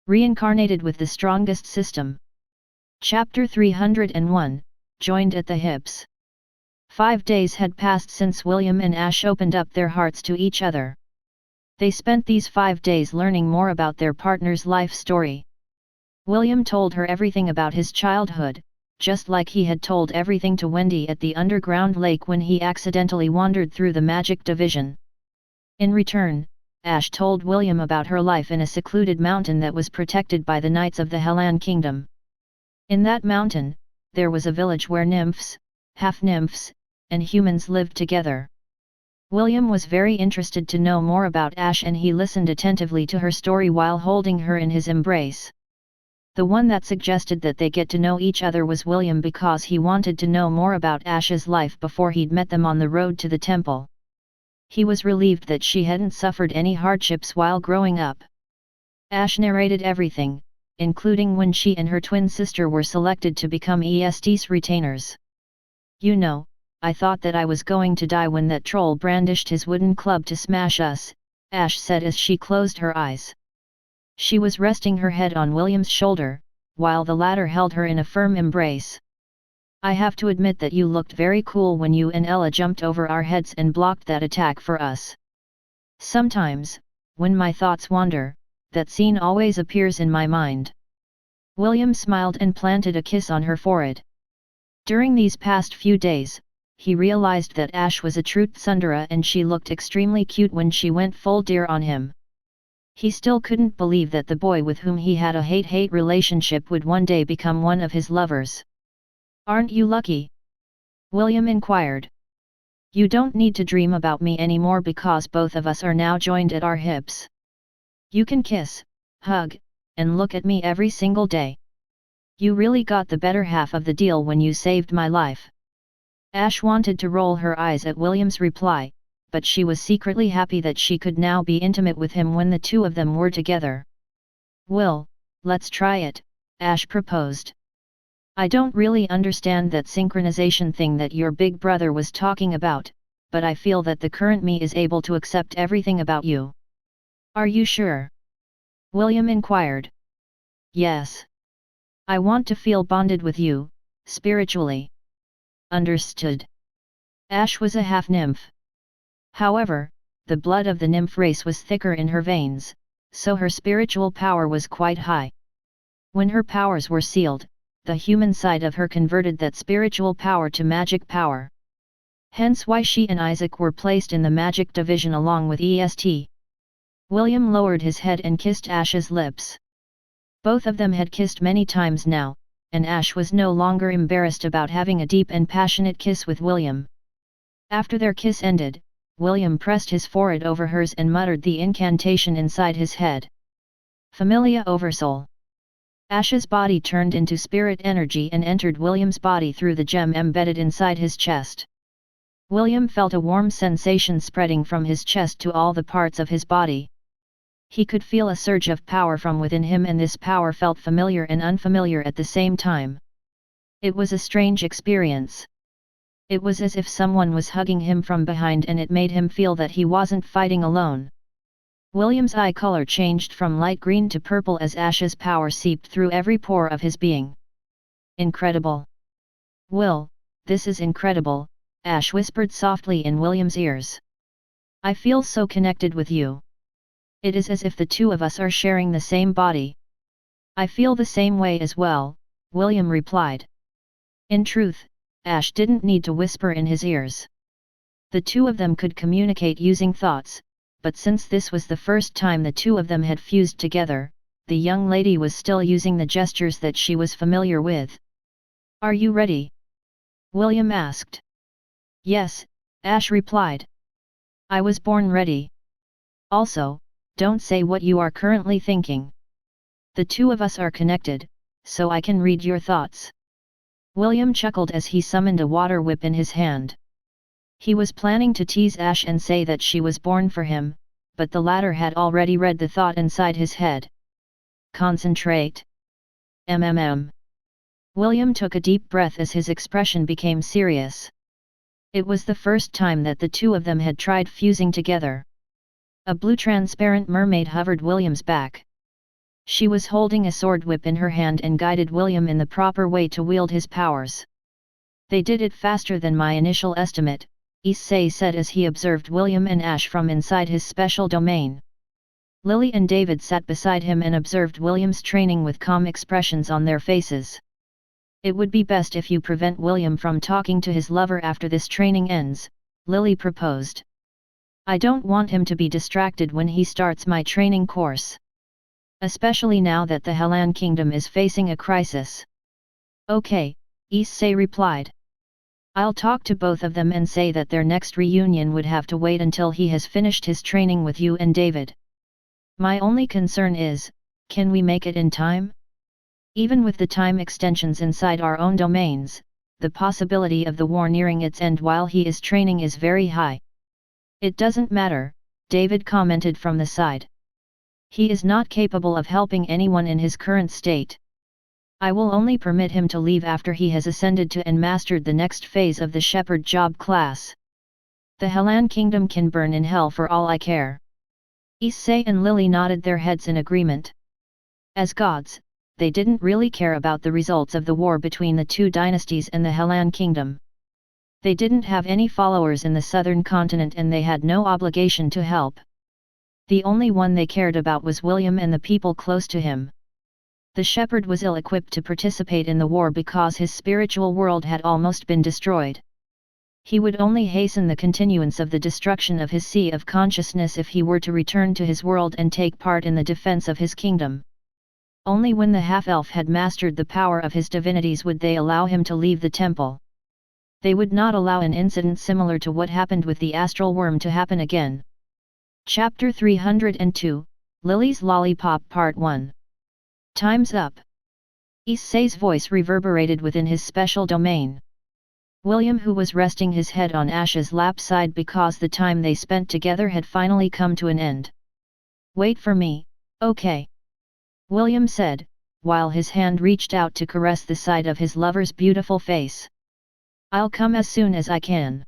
Reincarnated with the strongest system. Chapter 301, Joined at the Hips. 5 days had passed since William and Ash opened up their hearts to each other. They spent these 5 days learning more about their partner's life story. William told her everything about his childhood, just like he had told everything to Wendy at the underground lake when he accidentally wandered through the magic division. In return, Ash told William about her life in a secluded mountain that was protected by the Knights of the Hellan Kingdom. In that mountain, there was a village where nymphs, half-nymphs, and humans lived together. William was very interested to know more about Ash, and he listened attentively to her story while holding her in his embrace. The one that suggested that they get to know each other was William, because he wanted to know more about Ash's life before he'd met them on the road to the temple. He was relieved that she hadn't suffered any hardships while growing up. Ash narrated everything, including when she and her twin sister were selected to become EST's retainers. "You know, I thought that I was going to die when that troll brandished his wooden club to smash us," Ash said as she closed her eyes. She was resting her head on William's shoulder, while the latter held her in a firm embrace. "I have to admit that you looked very cool when you and Ella jumped over our heads and blocked that attack for us. Sometimes, when my thoughts wander, that scene always appears in my mind." William smiled and planted a kiss on her forehead. During these past few days, he realized that Ash was a true tsundere, and she looked extremely cute when she went full deer on him. He still couldn't believe that the boy with whom he had a hate-hate relationship would one day become one of his lovers. "Aren't you lucky?" William inquired. "You don't need to dream about me anymore because both of us are now joined at our hips. You can kiss, hug, and look at me every single day. You really got the better half of the deal when you saved my life." Ash wanted to roll her eyes at William's reply, but she was secretly happy that she could now be intimate with him when the two of them were together. "Will, let's try it," Ash proposed. "I don't really understand that synchronization thing that your big brother was talking about, but I feel that the current me is able to accept everything about you." "Are you sure?" William inquired. "Yes. I want to feel bonded with you, spiritually." "Understood." Ash was a half-nymph. However, the blood of the nymph race was thicker in her veins, so her spiritual power was quite high. When her powers were sealed, the human side of her converted that spiritual power to magic power. Hence why she and Isaac were placed in the magic division along with EST. William lowered his head and kissed Ash's lips. Both of them had kissed many times now, and Ash was no longer embarrassed about having a deep and passionate kiss with William. After their kiss ended, William pressed his forehead over hers and muttered the incantation inside his head. "Familia Oversoul." Ash's body turned into spirit energy and entered William's body through the gem embedded inside his chest. William felt a warm sensation spreading from his chest to all the parts of his body. He could feel a surge of power from within him, and this power felt familiar and unfamiliar at the same time. It was a strange experience. It was as if someone was hugging him from behind, and it made him feel that he wasn't fighting alone. William's eye color changed from light green to purple as Ash's power seeped through every pore of his being. "Incredible. Will, this is incredible," Ash whispered softly in William's ears. "I feel so connected with you. It is as if the two of us are sharing the same body." "I feel the same way as well," William replied. In truth, Ash didn't need to whisper in his ears. The two of them could communicate using thoughts, but since this was the first time the two of them had fused together, the young lady was still using the gestures that she was familiar with. "Are you ready?" William asked. "Yes," Ash replied. "I was born ready. Also, don't say what you are currently thinking. The two of us are connected, so I can read your thoughts." William chuckled as he summoned a water whip in his hand. He was planning to tease Ash and say that she was born for him, but the latter had already read the thought inside his head. "Concentrate. MMM." William took a deep breath as his expression became serious. It was the first time that the two of them had tried fusing together. A blue transparent mermaid hovered William's back. She was holding a sword whip in her hand and guided William in the proper way to wield his powers. They did it faster than my initial estimate, Issei said as he observed William and Ash from inside his special domain. Lily and David sat beside him and observed William's training with calm expressions on their faces. It would be best if you prevent William from talking to his lover after this training ends, Lily proposed. I don't want him to be distracted when he starts my training course. Especially now that the Helan Kingdom is facing a crisis. Okay, Issei replied. I'll talk to both of them and say that their next reunion would have to wait until he has finished his training with you and David. My only concern is, can we make it in time? Even with the time extensions inside our own domains, the possibility of the war nearing its end while he is training is very high. It doesn't matter, David commented from the side. He is not capable of helping anyone in his current state. I will only permit him to leave after he has ascended to and mastered the next phase of the shepherd job class. The Helan Kingdom can burn in hell for all I care. Issei and Lily nodded their heads in agreement. As gods, they didn't really care about the results of the war between the two dynasties and the Helan Kingdom. They didn't have any followers in the southern continent and they had no obligation to help. The only one they cared about was William and the people close to him. The shepherd was ill-equipped to participate in the war because his spiritual world had almost been destroyed. He would only hasten the continuance of the destruction of his sea of consciousness if he were to return to his world and take part in the defense of his kingdom. Only when the half-elf had mastered the power of his divinities would they allow him to leave the temple. They would not allow an incident similar to what happened with the astral worm to happen again. Chapter 302, Lily's Lollipop Part 1. Time's up. Issei's voice reverberated within his special domain. William, who was resting his head on Ash's lap, sighed because the time they spent together had finally come to an end. Wait for me, okay? William said, while his hand reached out to caress the side of his lover's beautiful face. I'll come as soon as I can.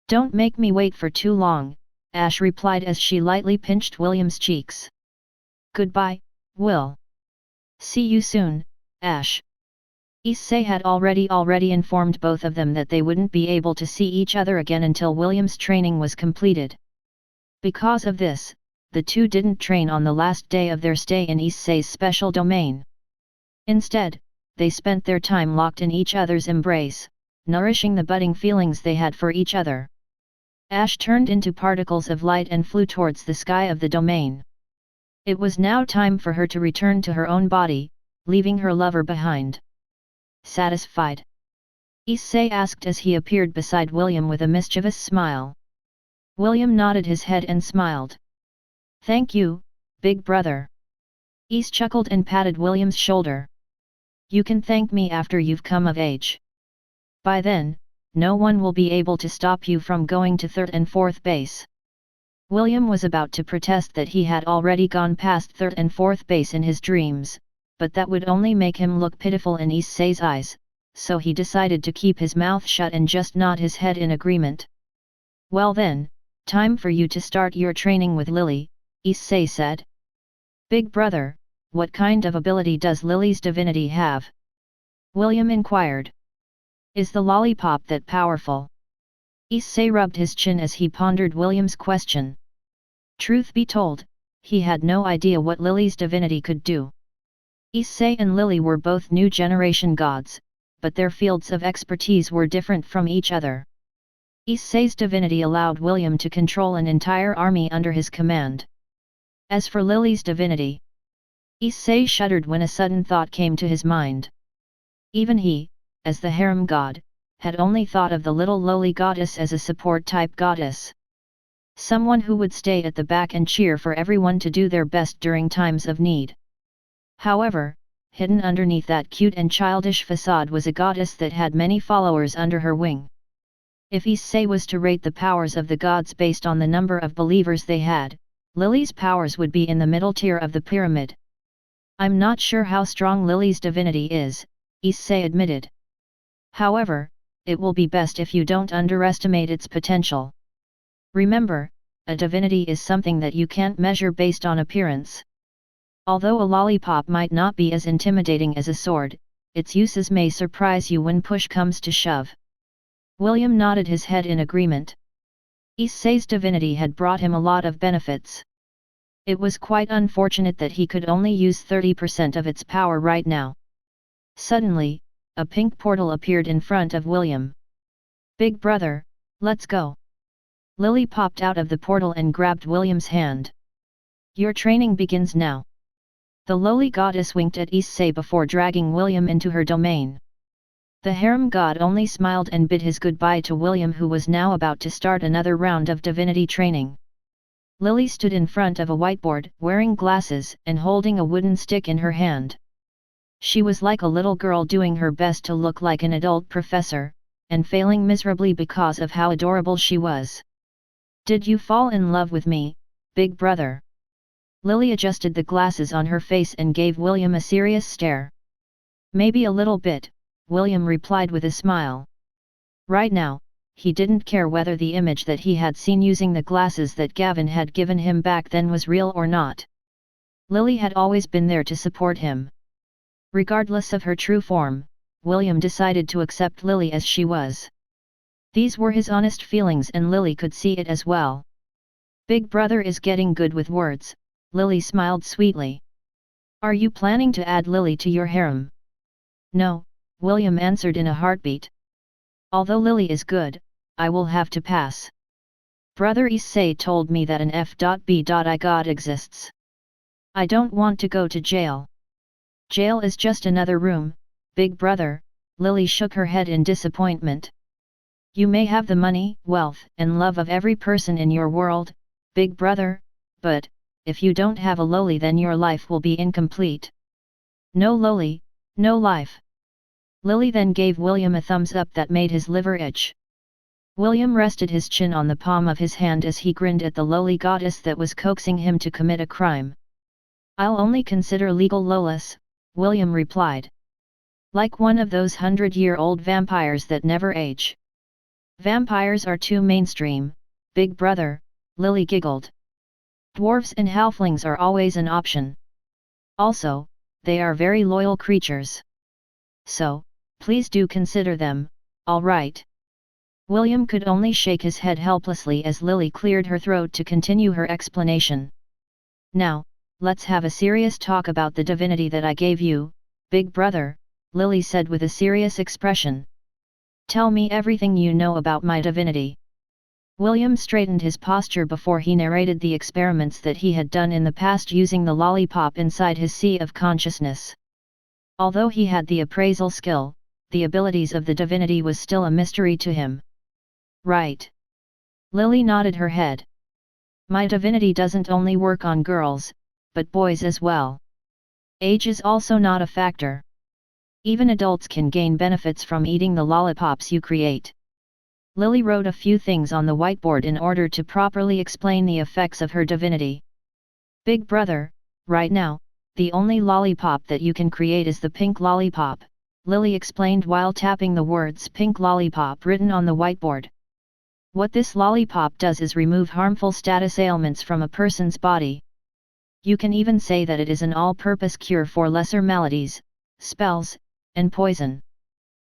Don't make me wait for too long, Ash replied as she lightly pinched William's cheeks. Goodbye, Will. See you soon, Ash. Issei had already informed both of them that they wouldn't be able to see each other again until William's training was completed. Because of this, the two didn't train on the last day of their stay in Issei's special domain. Instead, they spent their time locked in each other's embrace, nourishing the budding feelings they had for each other. Ash turned into particles of light and flew towards the sky of the domain. It was now time for her to return to her own body, leaving her lover behind. Satisfied? Issei asked as he appeared beside William with a mischievous smile. William nodded his head and smiled. Thank you, big brother. Issei chuckled and patted William's shoulder. You can thank me after you've come of age. By then, no one will be able to stop you from going to third and fourth base. William was about to protest that he had already gone past third and fourth base in his dreams, but that would only make him look pitiful in Issei's eyes, so he decided to keep his mouth shut and just nod his head in agreement. Well then, time for you to start your training with Lily, Issei said. Big brother, what kind of ability does Lily's divinity have? William inquired. Is the lollipop that powerful? Issei rubbed his chin as he pondered William's question. Truth be told, he had no idea what Lily's divinity could do. Issei and Lily were both new generation gods, but their fields of expertise were different from each other. Issei's divinity allowed William to control an entire army under his command. As for Lily's divinity, Issei shuddered when a sudden thought came to his mind. Even he, as the harem god, had only thought of the little lowly goddess as a support-type goddess. Someone who would stay at the back and cheer for everyone to do their best during times of need. However, hidden underneath that cute and childish facade was a goddess that had many followers under her wing. If Issei was to rate the powers of the gods based on the number of believers they had, Lily's powers would be in the middle tier of the pyramid. I'm not sure how strong Lily's divinity is, Issei admitted. However, it will be best if you don't underestimate its potential. Remember, a divinity is something that you can't measure based on appearance. Although a lollipop might not be as intimidating as a sword, its uses may surprise you when push comes to shove. William nodded his head in agreement. Issei's divinity had brought him a lot of benefits. It was quite unfortunate that he could only use 30% of its power right now. Suddenly, a pink portal appeared in front of William. "Big brother, let's go." Lily popped out of the portal and grabbed William's hand. "Your training begins now." The lowly goddess winked at Issei before dragging William into her domain. The harem god only smiled and bid his goodbye to William, who was now about to start another round of divinity training. Lily stood in front of a whiteboard, wearing glasses and holding a wooden stick in her hand. She was like a little girl doing her best to look like an adult professor, and failing miserably because of how adorable she was. "Did you fall in love with me, big brother?" Lily adjusted the glasses on her face and gave William a serious stare. "Maybe a little bit," William replied with a smile. Right now, he didn't care whether the image that he had seen using the glasses that Gavin had given him back then was real or not. Lily had always been there to support him. Regardless of her true form, William decided to accept Lily as she was. These were his honest feelings and Lily could see it as well. "Big brother is getting good with words," Lily smiled sweetly. "Are you planning to add Lily to your harem?" "No," William answered in a heartbeat. "Although Lily is good, I will have to pass. Brother Issei told me that an F.B.I god exists. I don't want to go to jail." "Jail is just another room, big brother," Lily shook her head in disappointment. "You may have the money, wealth and love of every person in your world, big brother, but, if you don't have a loli, then your life will be incomplete. No loli, no life." Lily then gave William a thumbs up that made his liver itch. William rested his chin on the palm of his hand as he grinned at the lowly goddess that was coaxing him to commit a crime. "I'll only consider legal lolis," William replied. "Like one of those 100-year-old vampires that never age." "Vampires are too mainstream, big brother," Lily giggled. "Dwarves and halflings are always an option. Also, they are very loyal creatures. So, please do consider them, all right." William could only shake his head helplessly as Lily cleared her throat to continue her explanation. "Now, let's have a serious talk about the divinity that I gave you, big brother," Lily said with a serious expression. "Tell me everything you know about my divinity." William straightened his posture before he narrated the experiments that he had done in the past using the lollipop inside his sea of consciousness. Although he had the appraisal skill, the abilities of the divinity was still a mystery to him. "Right." Lily nodded her head. "My divinity doesn't only work on girls, but boys as well. Age is also not a factor. Even adults can gain benefits from eating the lollipops you create." Lily wrote a few things on the whiteboard in order to properly explain the effects of her divinity. "Big brother, right now, the only lollipop that you can create is the pink lollipop," Lily explained while tapping the words "pink lollipop" written on the whiteboard. "What this lollipop does is remove harmful status ailments from a person's body. You can even say that it is an all-purpose cure for lesser maladies, spells, and poison.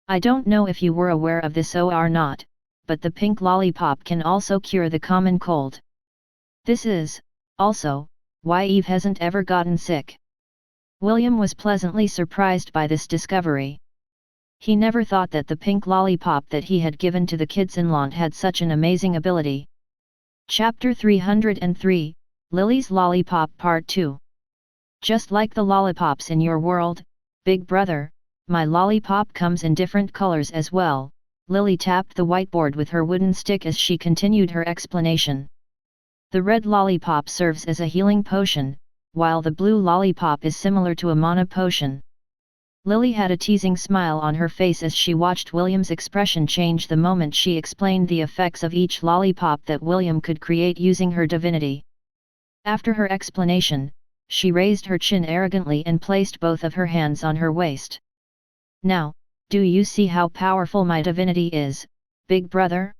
I don't know if you were aware of this or not, but the pink lollipop can also cure the common cold. This is, also, why Eve hasn't ever gotten sick." William was pleasantly surprised by this discovery. He never thought that the pink lollipop that he had given to the kids-in-law had such an amazing ability. Chapter 303, Lily's Lollipop Part 2. "Just like the lollipops in your world, big brother, my lollipop comes in different colors as well." Lily tapped the whiteboard with her wooden stick as she continued her explanation. "The red lollipop serves as a healing potion, while the blue lollipop is similar to a mana potion." Lily had a teasing smile on her face as she watched William's expression change the moment she explained the effects of each lollipop that William could create using her divinity. After her explanation, she raised her chin arrogantly and placed both of her hands on her waist. "Now, do you see how powerful my divinity is, big brother?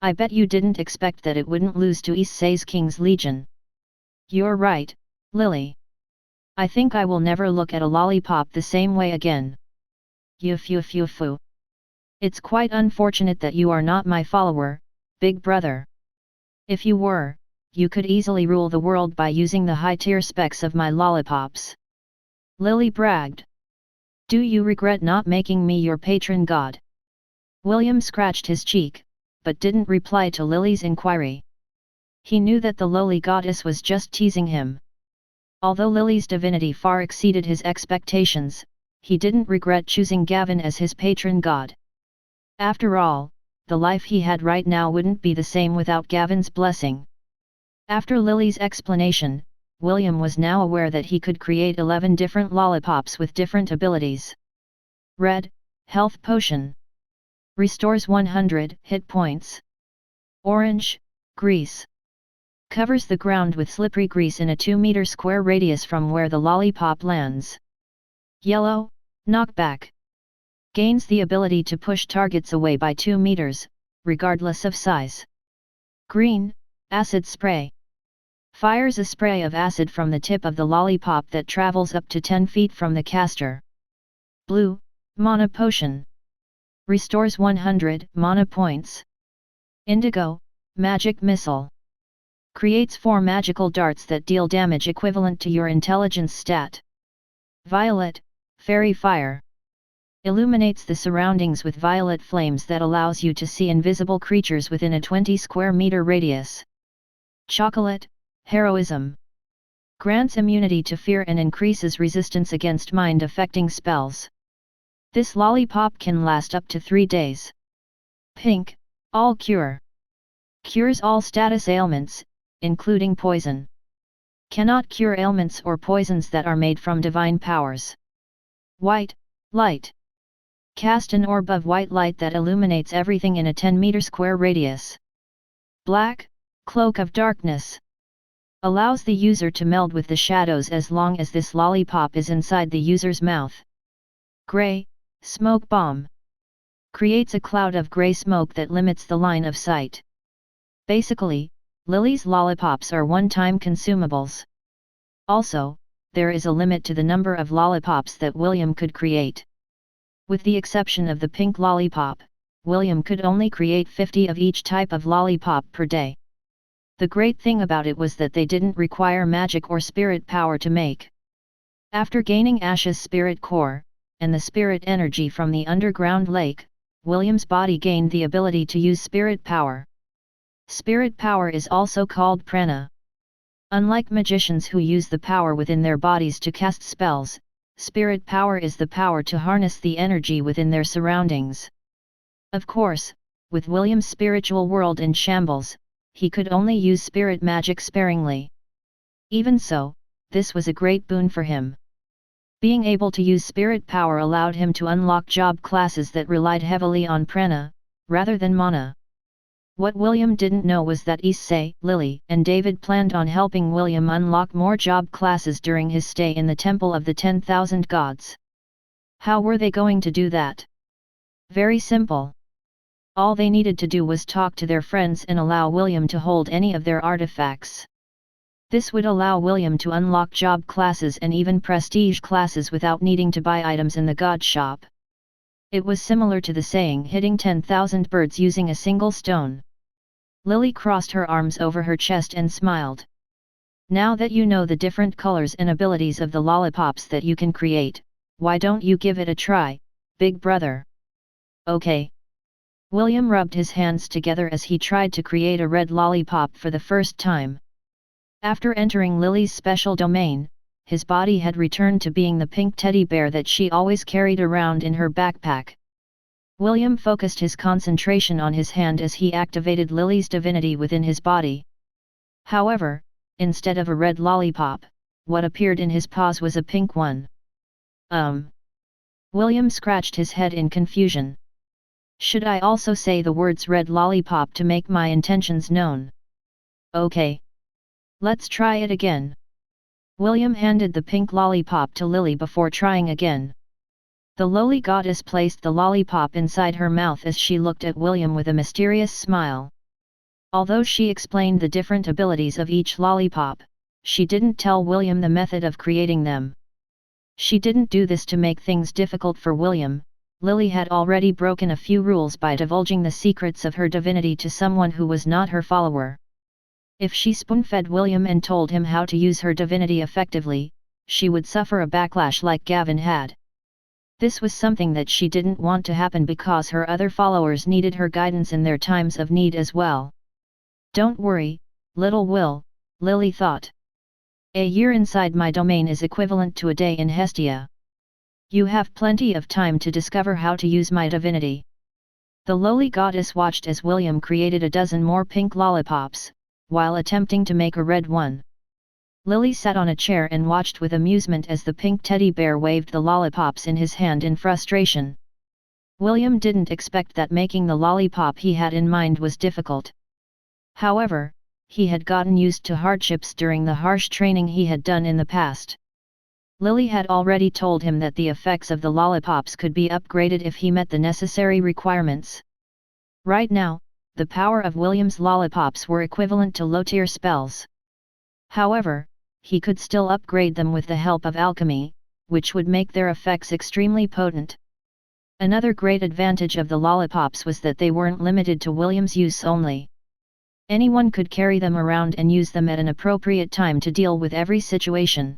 I bet you didn't expect that it wouldn't lose to Issei's King's Legion." "You're right, Lily. I think I will never look at a lollipop the same way again. Fu. It's quite unfortunate that you are not my follower, big brother. If you were, you could easily rule the world by using the high-tier specs of my lollipops. Lily bragged. Do you regret not making me your patron god? William scratched his cheek, but didn't reply to Lily's inquiry. He knew that the lowly goddess was just teasing him. Although Lily's divinity far exceeded his expectations, he didn't regret choosing Gavin as his patron god. After all, the life he had right now wouldn't be the same without Gavin's blessing. After Lily's explanation, William was now aware that he could create 11 different lollipops with different abilities. Red, Health Potion. Restores 100 hit points. Orange, Grease. Covers the ground with slippery grease in a 2-meter square radius from where the lollipop lands. Yellow, Knockback. Gains the ability to push targets away by 2 meters, regardless of size. Green, Acid Spray. Fires a spray of acid from the tip of the lollipop that travels up to 10 feet from the caster. Blue, Mana Potion. Restores 100 mana points. Indigo, Magic Missile. Creates 4 magical darts that deal damage equivalent to your intelligence stat. Violet, Fairy Fire. Illuminates the surroundings with violet flames that allows you to see invisible creatures within a 20 square meter radius. Chocolate, Heroism. Grants immunity to fear and increases resistance against mind-affecting spells. This lollipop can last up to 3 days. Pink, All Cure. Cures all status ailments, including poison. Cannot cure ailments or poisons that are made from divine powers. White, Light. Cast an orb of white light that illuminates everything in a 10-meter square radius. Black, Cloak of Darkness. Allows the user to meld with the shadows as long as this lollipop is inside the user's mouth. Gray, Smoke Bomb. Creates a cloud of gray smoke that limits the line of sight. Basically, Lily's lollipops are one-time consumables. Also, there is a limit to the number of lollipops that William could create. With the exception of the pink lollipop, William could only create 50 of each type of lollipop per day. The great thing about it was that they didn't require magic or spirit power to make. After gaining Ash's spirit core, and the spirit energy from the underground lake, William's body gained the ability to use spirit power. Spirit power is also called prana. Unlike magicians who use the power within their bodies to cast spells, spirit power is the power to harness the energy within their surroundings. Of course, with William's spiritual world in shambles, he could only use spirit magic sparingly. Even so, this was a great boon for him. Being able to use spirit power allowed him to unlock job classes that relied heavily on prana, rather than mana. What William didn't know was that Issei, Lily, and David planned on helping William unlock more job classes during his stay in the Temple of the 10,000 Gods. How were they going to do that? Very simple. All they needed to do was talk to their friends and allow William to hold any of their artifacts. This would allow William to unlock job classes and even prestige classes without needing to buy items in the god shop. It was similar to the saying hitting 10,000 birds using a single stone. Lily crossed her arms over her chest and smiled. Now that you know the different colors and abilities of the lollipops that you can create, why don't you give it a try, big brother? Okay. William rubbed his hands together as he tried to create a red lollipop for the first time. After entering Lily's special domain, his body had returned to being the pink teddy bear that she always carried around in her backpack. William focused his concentration on his hand as he activated Lily's divinity within his body. However, instead of a red lollipop, what appeared in his paws was a pink one. William scratched his head in confusion. Should I also say the words red lollipop to make my intentions known? Okay. Let's try it again. William handed the pink lollipop to Lily before trying again. The lowly goddess placed the lollipop inside her mouth as she looked at William with a mysterious smile. Although she explained the different abilities of each lollipop, she didn't tell William the method of creating them. She didn't do this to make things difficult for William. Lily had already broken a few rules by divulging the secrets of her divinity to someone who was not her follower. If she spoon-fed William and told him how to use her divinity effectively, she would suffer a backlash like Gavin had. This was something that she didn't want to happen because her other followers needed her guidance in their times of need as well. Don't worry, little Will, Lily thought. A year inside my domain is equivalent to a day in Hestia. You have plenty of time to discover how to use my divinity. The lowly goddess watched as William created a dozen more pink lollipops, while attempting to make a red one. Lily sat on a chair and watched with amusement as the pink teddy bear waved the lollipops in his hand in frustration. William didn't expect that making the lollipop he had in mind was difficult. However, he had gotten used to hardships during the harsh training he had done in the past. Lily had already told him that the effects of the lollipops could be upgraded if he met the necessary requirements. Right now, the power of William's lollipops were equivalent to low-tier spells. However, he could still upgrade them with the help of alchemy, which would make their effects extremely potent. Another great advantage of the lollipops was that they weren't limited to William's use only. Anyone could carry them around and use them at an appropriate time to deal with every situation.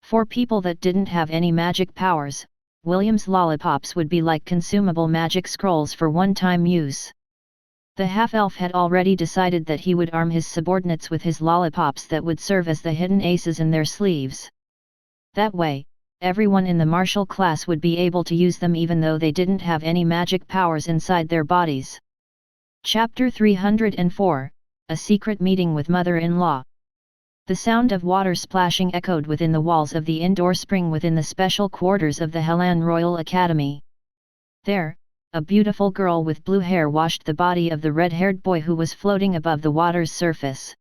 For people that didn't have any magic powers, William's lollipops would be like consumable magic scrolls for one-time use. The half-elf had already decided that he would arm his subordinates with his lollipops that would serve as the hidden aces in their sleeves. That way, everyone in the martial class would be able to use them even though they didn't have any magic powers inside their bodies. Chapter 304, A Secret Meeting with Mother-in-Law. The sound of water splashing echoed within the walls of the indoor spring within the special quarters of the Helan Royal Academy. There, a beautiful girl with blue hair washed the body of the red-haired boy who was floating above the water's surface.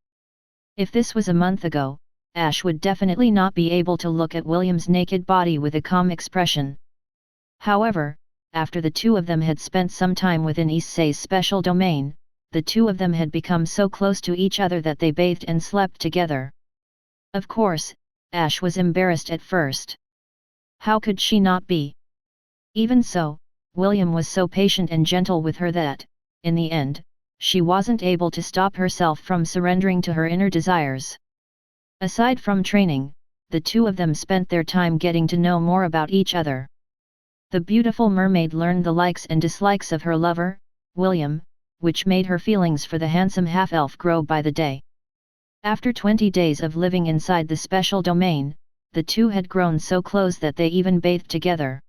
If this was a month ago, Ash would definitely not be able to look at William's naked body with a calm expression. However, after the two of them had spent some time within Issei's special domain, the two of them had become so close to each other that they bathed and slept together. Of course, Ash was embarrassed at first. How could she not be? Even so, William was so patient and gentle with her that, in the end, she wasn't able to stop herself from surrendering to her inner desires. Aside from training, the two of them spent their time getting to know more about each other. The beautiful mermaid learned the likes and dislikes of her lover, William, which made her feelings for the handsome half-elf grow by the day. After 20 days of living inside the special domain, the two had grown so close that they even bathed together.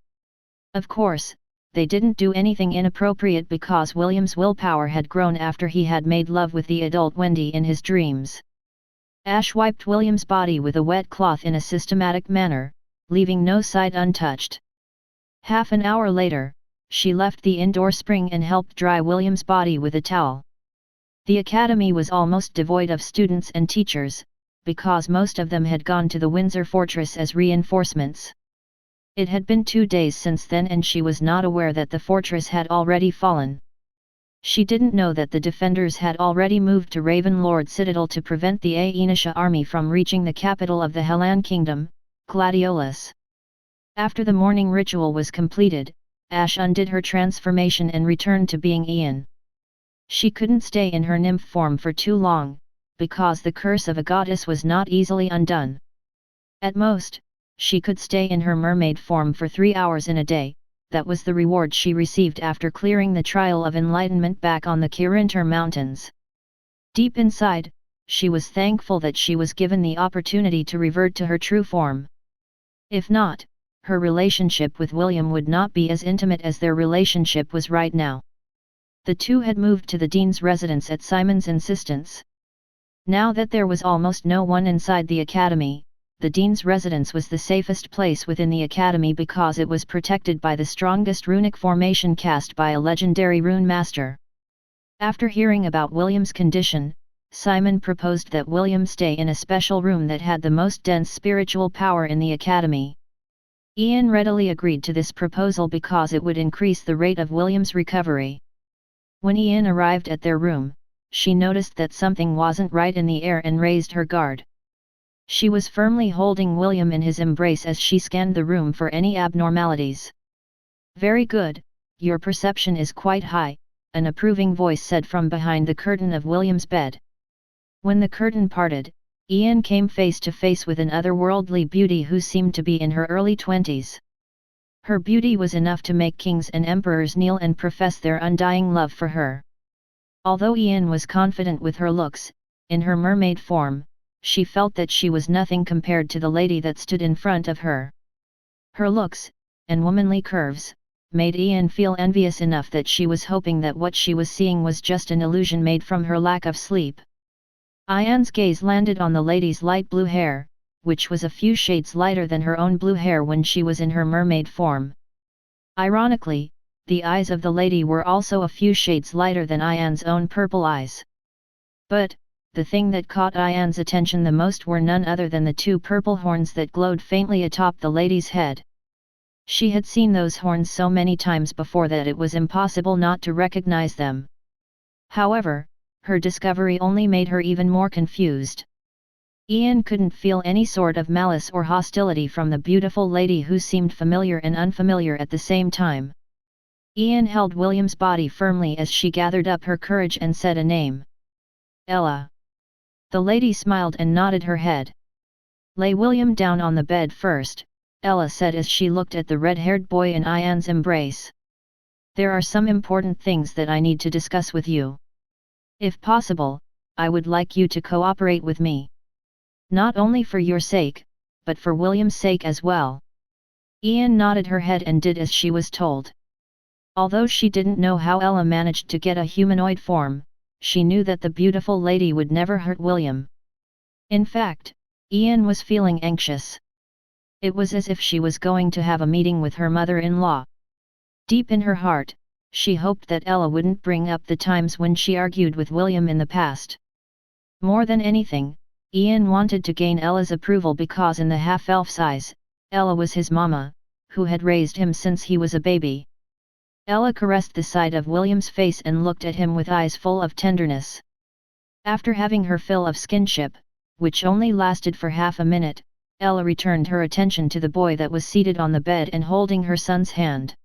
Of course, they didn't do anything inappropriate because William's willpower had grown after he had made love with the adult Wendy in his dreams. Ash wiped William's body with a wet cloth in a systematic manner, leaving no side untouched. Half an hour later, she left the indoor spring and helped dry William's body with a towel. The academy was almost devoid of students and teachers, because most of them had gone to the Windsor Fortress as reinforcements. It had been 2 days since then and she was not aware that the fortress had already fallen. She didn't know that the defenders had already moved to Ravenlord Citadel to prevent the Aenisha army from reaching the capital of the Helan Kingdom, Gladiolus. After the morning ritual was completed, Ash undid her transformation and returned to being Ian. She couldn't stay in her nymph form for too long, because the curse of a goddess was not easily undone. At most, she could stay in her mermaid form for 3 hours in a day. That was the reward she received after clearing the trial of enlightenment back on the Kirinter Mountains. Deep inside, she was thankful that she was given the opportunity to revert to her true form. If not, her relationship with William would not be as intimate as their relationship was right now. The two had moved to the dean's residence at Simon's insistence. Now that there was almost no one inside the academy, the dean's residence was the safest place within the academy because it was protected by the strongest runic formation cast by a legendary rune master. After hearing about William's condition, Simon proposed that William stay in a special room that had the most dense spiritual power in the academy. Ian readily agreed to this proposal because it would increase the rate of William's recovery. When Ian arrived at their room, she noticed that something wasn't right in the air and raised her guard. She was firmly holding William in his embrace as she scanned the room for any abnormalities. "Very good, your perception is quite high," an approving voice said from behind the curtain of William's bed. When the curtain parted, Ian came face to face with an otherworldly beauty who seemed to be in her early 20s. Her beauty was enough to make kings and emperors kneel and profess their undying love for her. Although Ian was confident with her looks, in her mermaid form, she felt that she was nothing compared to the lady that stood in front of her. Her looks, and womanly curves, made Ian feel envious enough that she was hoping that what she was seeing was just an illusion made from her lack of sleep. Ian's gaze landed on the lady's light blue hair, which was a few shades lighter than her own blue hair when she was in her mermaid form. Ironically, the eyes of the lady were also a few shades lighter than Ian's own purple eyes. But, the thing that caught Ian's attention the most were none other than the two purple horns that glowed faintly atop the lady's head. She had seen those horns so many times before that it was impossible not to recognize them. However, her discovery only made her even more confused. Ian couldn't feel any sort of malice or hostility from the beautiful lady who seemed familiar and unfamiliar at the same time. Ian held William's body firmly as she gathered up her courage and said a name. "Ella." The lady smiled and nodded her head. "Lay William down on the bed first," Ella said as she looked at the red-haired boy in Ian's embrace. "There are some important things that I need to discuss with you. If possible, I would like you to cooperate with me. Not only for your sake, but for William's sake as well." Ian nodded her head and did as she was told. Although she didn't know how Ella managed to get a humanoid form, she knew that the beautiful lady would never hurt William. In fact, Ian was feeling anxious. It was as if she was going to have a meeting with her mother-in-law. Deep in her heart, she hoped that Ella wouldn't bring up the times when she argued with William in the past. More than anything, Ian wanted to gain Ella's approval because in the half-elf's eyes, Ella was his mama, who had raised him since he was a baby. Ella caressed the side of William's face and looked at him with eyes full of tenderness. After having her fill of skinship, which only lasted for half a minute, Ella returned her attention to the boy that was seated on the bed and holding her son's hand.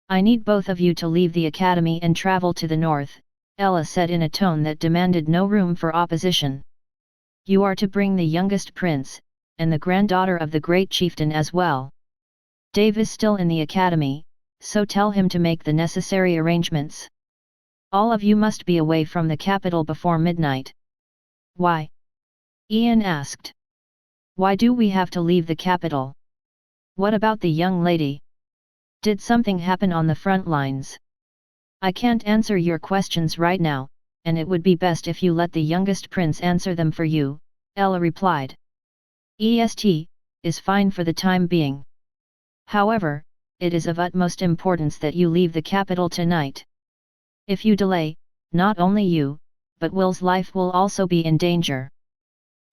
"I need both of you to leave the academy and travel to the north," Ella said in a tone that demanded no room for opposition. "You are to bring the youngest prince, and the granddaughter of the great chieftain as well. Dave is still in the academy, so tell him to make the necessary arrangements. All of you must be away from the capital before midnight." "Why?" Ian asked. "Why do we have to leave the capital? What about the young lady? Did something happen on the front lines?" "I can't answer your questions right now, and it would be best if you let the youngest prince answer them for you," Ella replied. "EST is fine for the time being. However, it is of utmost importance that you leave the capital tonight. If you delay, not only you, but Will's life will also be in danger.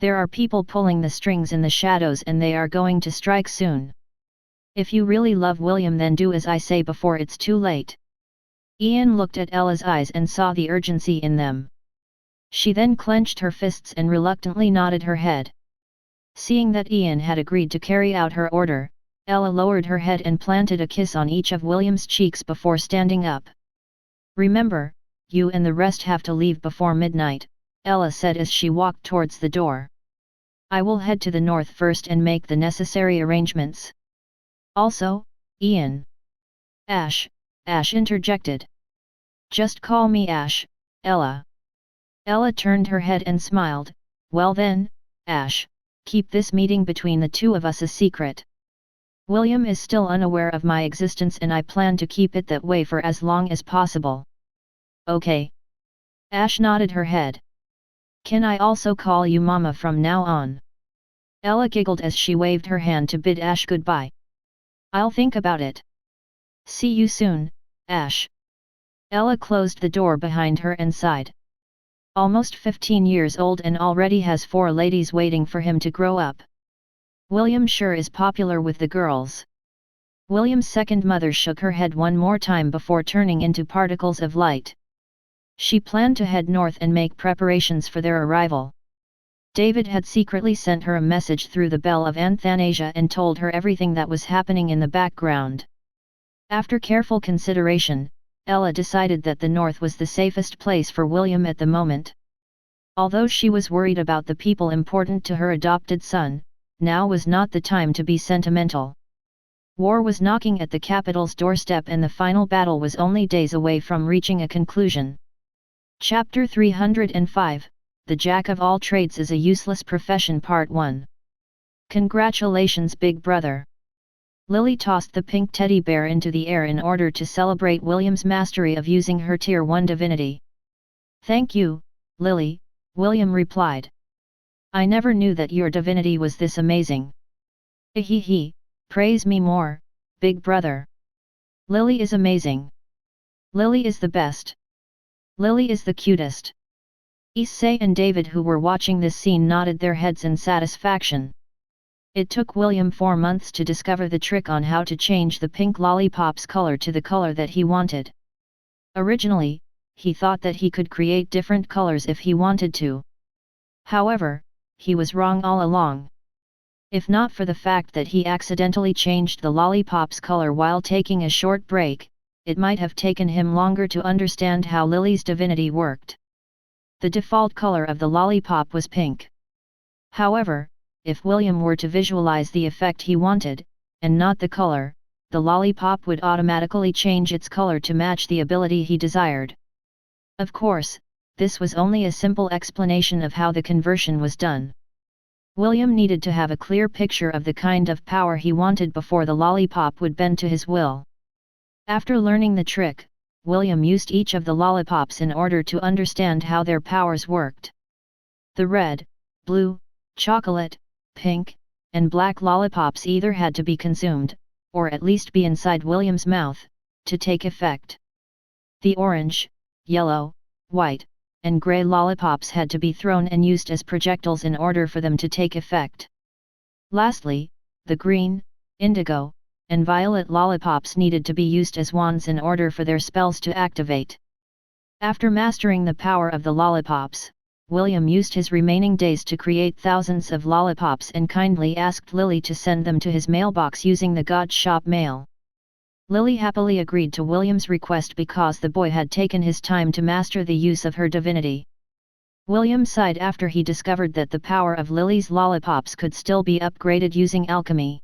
There are people pulling the strings in the shadows and they are going to strike soon. If you really love William, then do as I say before it's too late." Ian looked at Ella's eyes and saw the urgency in them. She then clenched her fists and reluctantly nodded her head. Seeing that Ian had agreed to carry out her order, Ella lowered her head and planted a kiss on each of William's cheeks before standing up. "Remember, you and the rest have to leave before midnight," Ella said as she walked towards the door. "I will head to the north first and make the necessary arrangements. Also, Ian." "Ash," Ash interjected. "Just call me Ash, Ella." Ella turned her head and smiled. "Well then, Ash, keep this meeting between the two of us a secret. William is still unaware of my existence and I plan to keep it that way for as long as possible." "Okay." Ash nodded her head. "Can I also call you Mama from now on?" Ella giggled as she waved her hand to bid Ash goodbye. "I'll think about it. See you soon, Ash." Ella closed the door behind her and sighed. Almost 15 years old and already has 4 ladies waiting for him to grow up. William sure is popular with the girls. William's second mother shook her head one more time before turning into particles of light. She planned to head north and make preparations for their arrival. David had secretly sent her a message through the bell of Anthanasia and told her everything that was happening in the background. After careful consideration, Ella decided that the north was the safest place for William at the moment. Although she was worried about the people important to her adopted son, now was not the time to be sentimental. War was knocking at the capital's doorstep and the final battle was only days away from reaching a conclusion. Chapter 305, The Jack of All Trades is a Useless Profession Part 1. Congratulations, big brother. Lily tossed the pink teddy bear into the air in order to celebrate William's mastery of using her Tier 1 divinity. Thank you, Lily, William replied. I never knew that your divinity was this amazing. Hehe, praise me more, big brother. Lily is amazing. Lily is the best. Lily is the cutest. Issei and David, who were watching this scene, nodded their heads in satisfaction. It took William 4 months to discover the trick on how to change the pink lollipop's color to the color that he wanted. Originally, he thought that he could create different colors if he wanted to. However, he was wrong all along. If not for the fact that he accidentally changed the lollipop's color while taking a short break, it might have taken him longer to understand how Lily's divinity worked. The default color of the lollipop was pink. However, if William were to visualize the effect he wanted, and not the color, the lollipop would automatically change its color to match the ability he desired. Of course, this was only a simple explanation of how the conversion was done. William needed to have a clear picture of the kind of power he wanted before the lollipop would bend to his will. After learning the trick, William used each of the lollipops in order to understand how their powers worked. The red, blue, chocolate, pink, and black lollipops either had to be consumed, or at least be inside William's mouth, to take effect. The orange, yellow, white, and grey lollipops had to be thrown and used as projectiles in order for them to take effect. Lastly, the green, indigo, and violet lollipops needed to be used as wands in order for their spells to activate. After mastering the power of the lollipops, William used his remaining days to create thousands of lollipops and kindly asked Lily to send them to his mailbox using the God Shop mail. Lily happily agreed to William's request because the boy had taken his time to master the use of her divinity. William sighed after he discovered that the power of Lily's lollipops could still be upgraded using alchemy.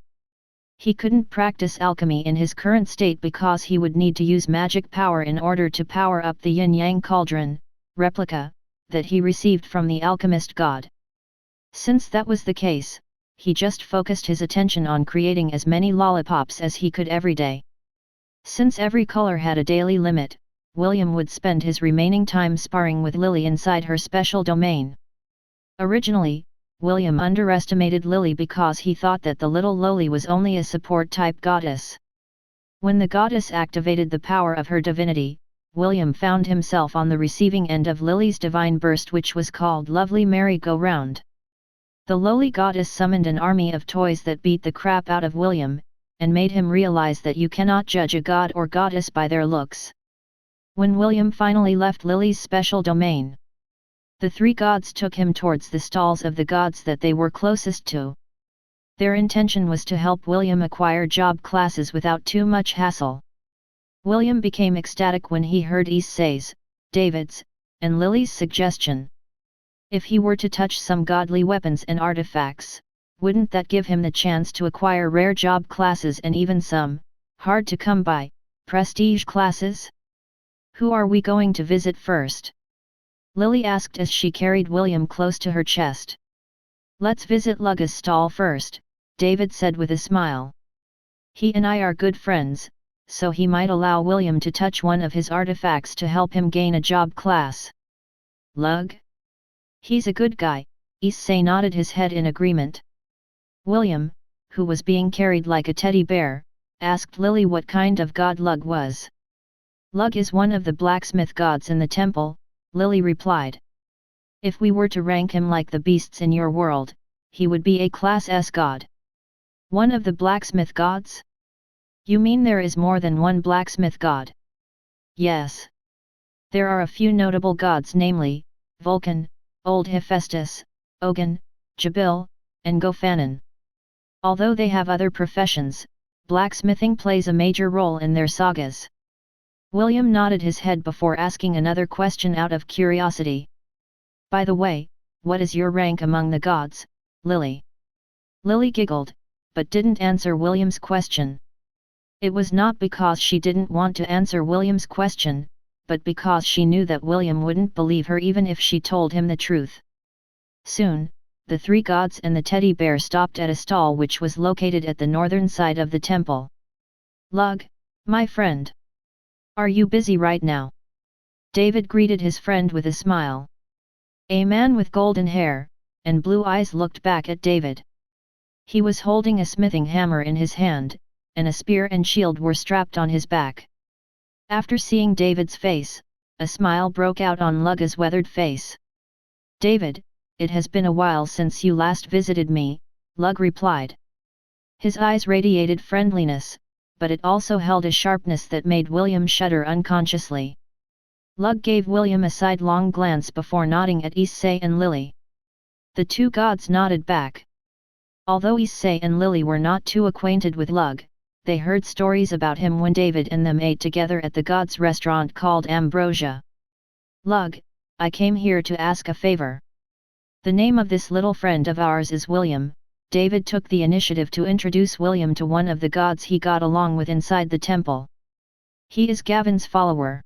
He couldn't practice alchemy in his current state because he would need to use magic power in order to power up the yin-yang cauldron, replica, that he received from the alchemist god. Since that was the case, he just focused his attention on creating as many lollipops as he could every day. Since every color had a daily limit, William would spend his remaining time sparring with Lily inside her special domain. Originally, William underestimated Lily because he thought that the little loli was only a support-type goddess. When the goddess activated the power of her divinity, William found himself on the receiving end of Lily's divine burst, which was called Lovely Merry-Go-Round. The lowly goddess summoned an army of toys that beat the crap out of William, and made him realize that you cannot judge a god or goddess by their looks. When William finally left Lily's special domain, the three gods took him towards the stalls of the gods that they were closest to. Their intention was to help William acquire job classes without too much hassle. William became ecstatic when he heard Issei's, David's, and Lily's suggestion. If he were to touch some godly weapons and artifacts, wouldn't that give him the chance to acquire rare job classes and even some, hard to come by, prestige classes? Who are we going to visit first? Lily asked as she carried William close to her chest. Let's visit Lugga's stall first, David said with a smile. He and I are good friends, so he might allow William to touch one of his artifacts to help him gain a job class. Lugg? He's a good guy, Issei nodded his head in agreement. William, who was being carried like a teddy bear, asked Lily what kind of god Lugg was. Lugg is one of the blacksmith gods in the temple, Lily replied. If we were to rank him like the beasts in your world, he would be a Class S god. One of the blacksmith gods? You mean there is more than one blacksmith god? Yes. There are a few notable gods, namely, Vulcan, Old Hephaestus, Ogun, Jabil, and Gofanan. Although they have other professions, blacksmithing plays a major role in their sagas. William nodded his head before asking another question out of curiosity. By the way, what is your rank among the gods, Lily? Lily giggled, but didn't answer William's question. It was not because she didn't want to answer William's question, but because she knew that William wouldn't believe her even if she told him the truth. Soon, the three gods and the teddy bear stopped at a stall which was located at the northern side of the temple. Lug, my friend. Are you busy right now? David greeted his friend with a smile. A man with golden hair and blue eyes looked back at David. He was holding a smithing hammer in his hand, and a spear and shield were strapped on his back. After seeing David's face, a smile broke out on Lug's weathered face. David, it has been a while since you last visited me, Lug replied. His eyes radiated friendliness, but it also held a sharpness that made William shudder unconsciously. Lug gave William a sidelong glance before nodding at Issei and Lily. The two gods nodded back. Although Issei and Lily were not too acquainted with Lug, they heard stories about him when David and them ate together at the gods' restaurant called Ambrosia. Lug, I came here to ask a favor. The name of this little friend of ours is William. David took the initiative to introduce William to one of the gods he got along with inside the temple. He is Gavin's follower.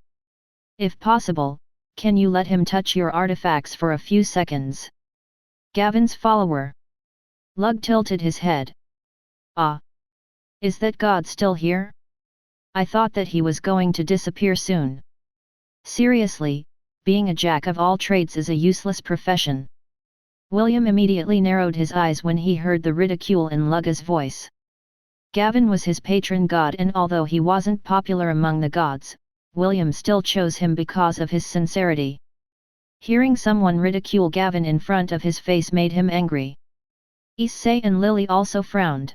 If possible, can you let him touch your artifacts for a few seconds? Gavin's follower. Lug tilted his head. Ah. Is that god still here? I thought that he was going to disappear soon. Seriously, being a jack of all trades is a useless profession. William immediately narrowed his eyes when he heard the ridicule in Lug's voice. Gavin was his patron god, and although he wasn't popular among the gods, William still chose him because of his sincerity. Hearing someone ridicule Gavin in front of his face made him angry. Issei and Lily also frowned.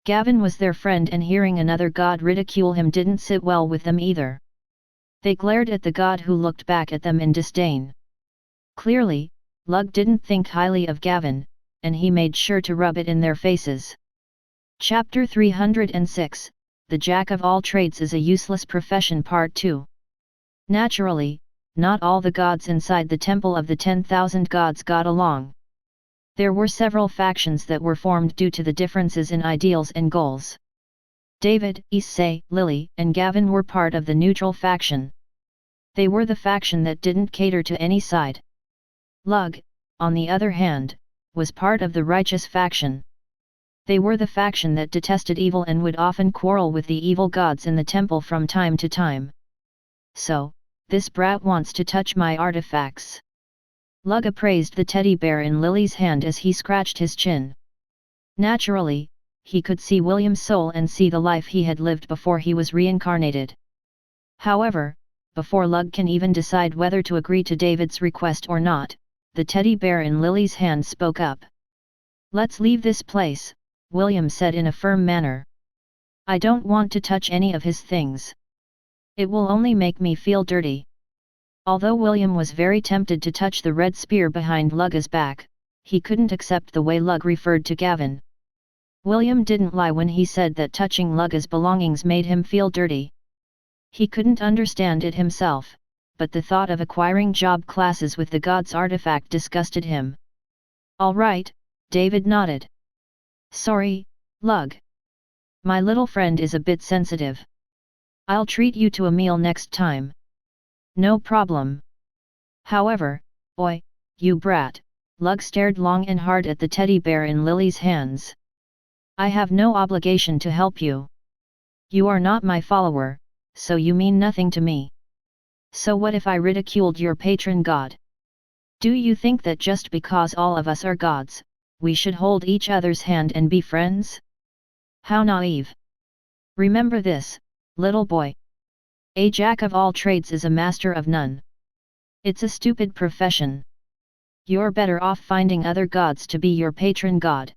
Gavin was their friend, and hearing another god ridicule him didn't sit well with them either. They glared at the god who looked back at them in disdain. Clearly, Lug didn't think highly of Gavin, and he made sure to rub it in their faces. Chapter 306, The Jack of All Trades is a Useless Profession Part 2. Naturally, not all the gods inside the Temple of the 10,000 Gods got along. There were several factions that were formed due to the differences in ideals and goals. David, Issei, Lily, and Gavin were part of the neutral faction. They were the faction that didn't cater to any side. Lug, on the other hand, was part of the righteous faction. They were the faction that detested evil and would often quarrel with the evil gods in the temple from time to time. So, this brat wants to touch my artifacts. Lug appraised the teddy bear in Lily's hand as he scratched his chin. Naturally, he could see William's soul and see the life he had lived before he was reincarnated. However, before Lug can even decide whether to agree to David's request or not, the teddy bear in Lily's hand spoke up. Let's leave this place, William said in a firm manner. I don't want to touch any of his things. It will only make me feel dirty. Although William was very tempted to touch the red spear behind Lug's back, he couldn't accept the way Lug referred to Gavin. William didn't lie when he said that touching Lug's belongings made him feel dirty. He couldn't understand it himself, but the thought of acquiring job classes with the god's artifact disgusted him. All right, David nodded. Sorry, Lug. My little friend is a bit sensitive. I'll treat you to a meal next time. No problem. However, oi, you brat, Lug stared long and hard at the teddy bear in Lily's hands. I have no obligation to help you. You are not my follower, so you mean nothing to me. So what if I ridiculed your patron god? Do you think that just because all of us are gods, we should hold each other's hand and be friends? How naive. Remember this, little boy. A jack of all trades is a master of none. It's a stupid profession. You're better off finding other gods to be your patron god,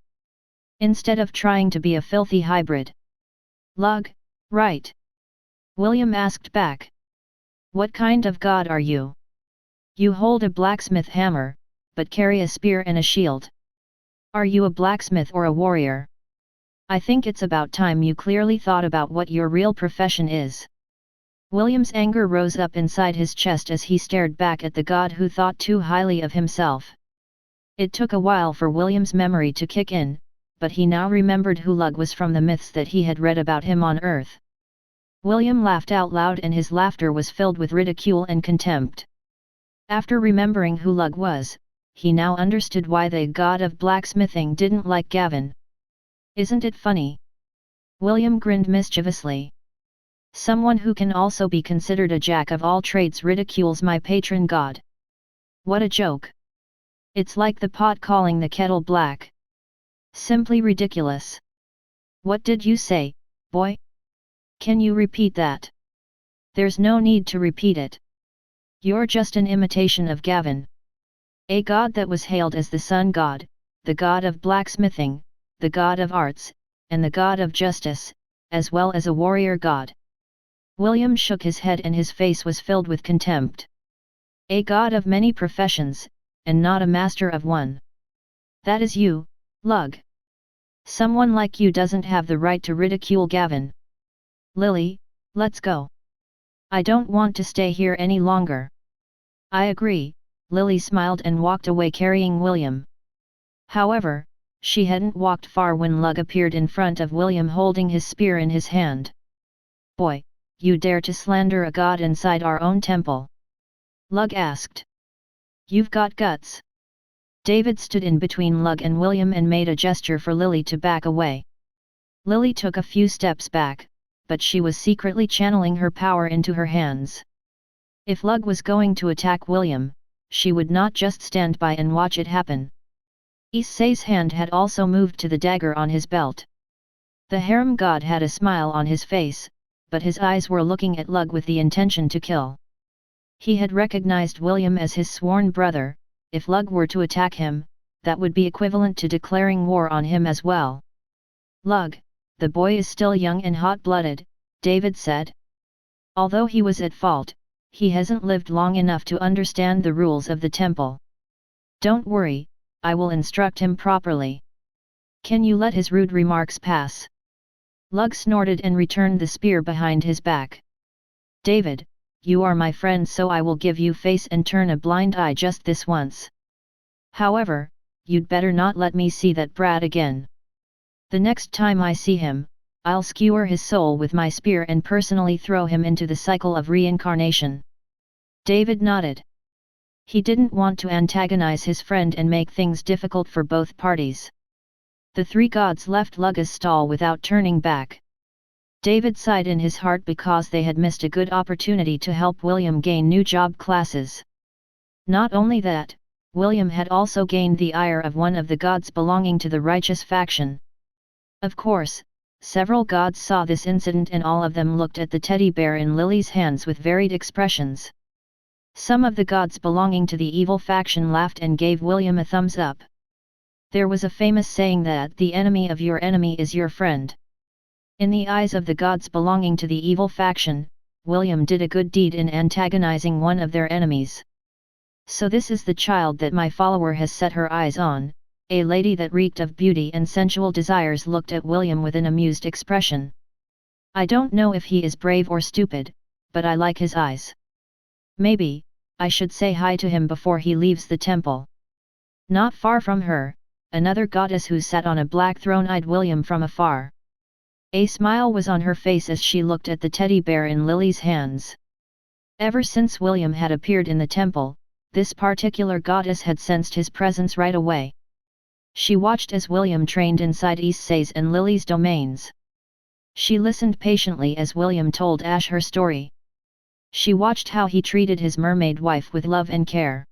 instead of trying to be a filthy hybrid. Lug, right? William asked back. What kind of god are you? You hold a blacksmith hammer, but carry a spear and a shield. Are you a blacksmith or a warrior? I think it's about time you clearly thought about what your real profession is. William's anger rose up inside his chest as he stared back at the god who thought too highly of himself. It took a while for William's memory to kick in, but he now remembered who Lug was from the myths that he had read about him on Earth. William laughed out loud, and his laughter was filled with ridicule and contempt. After remembering who Lug was, he now understood why the god of blacksmithing didn't like Gavin. Isn't it funny? William grinned mischievously. Someone who can also be considered a jack of all trades ridicules my patron god. What a joke! It's like the pot calling the kettle black. Simply ridiculous. What did you say, boy? Can you repeat that? There's no need to repeat it. You're just an imitation of Gavin. A god that was hailed as the sun god, the god of blacksmithing, the god of arts, and the god of justice, as well as a warrior god. William shook his head and his face was filled with contempt. A god of many professions, and not a master of one. That is you, Lug. Someone like you doesn't have the right to ridicule Gavin. Lily, let's go. I don't want to stay here any longer. I agree, Lily smiled and walked away carrying William. However, she hadn't walked far when Lug appeared in front of William holding his spear in his hand. Boy, you dare to slander a god inside our own temple? Lug asked. You've got guts. David stood in between Lug and William and made a gesture for Lily to back away. Lily took a few steps back, but she was secretly channeling her power into her hands. If Lug was going to attack William, she would not just stand by and watch it happen. Issei's hand had also moved to the dagger on his belt. The harem god had a smile on his face, but his eyes were looking at Lug with the intention to kill. He had recognized William as his sworn brother. If Lug were to attack him, that would be equivalent to declaring war on him as well. Lug, the boy is still young and hot-blooded, David said. Although he was at fault, he hasn't lived long enough to understand the rules of the temple. Don't worry, I will instruct him properly. Can you let his rude remarks pass? Lug snorted and returned the spear behind his back. David, you are my friend, so I will give you face and turn a blind eye just this once. However, you'd better not let me see that brat again. The next time I see him, I'll skewer his soul with my spear and personally throw him into the cycle of reincarnation. David nodded. He didn't want to antagonize his friend and make things difficult for both parties. The three gods left Lug's stall without turning back. David sighed in his heart because they had missed a good opportunity to help William gain new job classes. Not only that, William had also gained the ire of one of the gods belonging to the righteous faction. Of course, several gods saw this incident and all of them looked at the teddy bear in Lily's hands with varied expressions. Some of the gods belonging to the evil faction laughed and gave William a thumbs up. There was a famous saying that the enemy of your enemy is your friend. In the eyes of the gods belonging to the evil faction, William did a good deed in antagonizing one of their enemies. So this is the child that my follower has set her eyes on. A lady that reeked of beauty and sensual desires looked at William with an amused expression. I don't know if he is brave or stupid, but I like his eyes. Maybe, I should say hi to him before he leaves the temple. Not far from her, another goddess who sat on a black throne eyed William from afar. A smile was on her face as she looked at the teddy bear in Lily's hands. Ever since William had appeared in the temple, this particular goddess had sensed his presence right away. She watched as William trained inside Issei's and Lily's domains. She listened patiently as William told Ash her story. She watched how he treated his mermaid wife with love and care.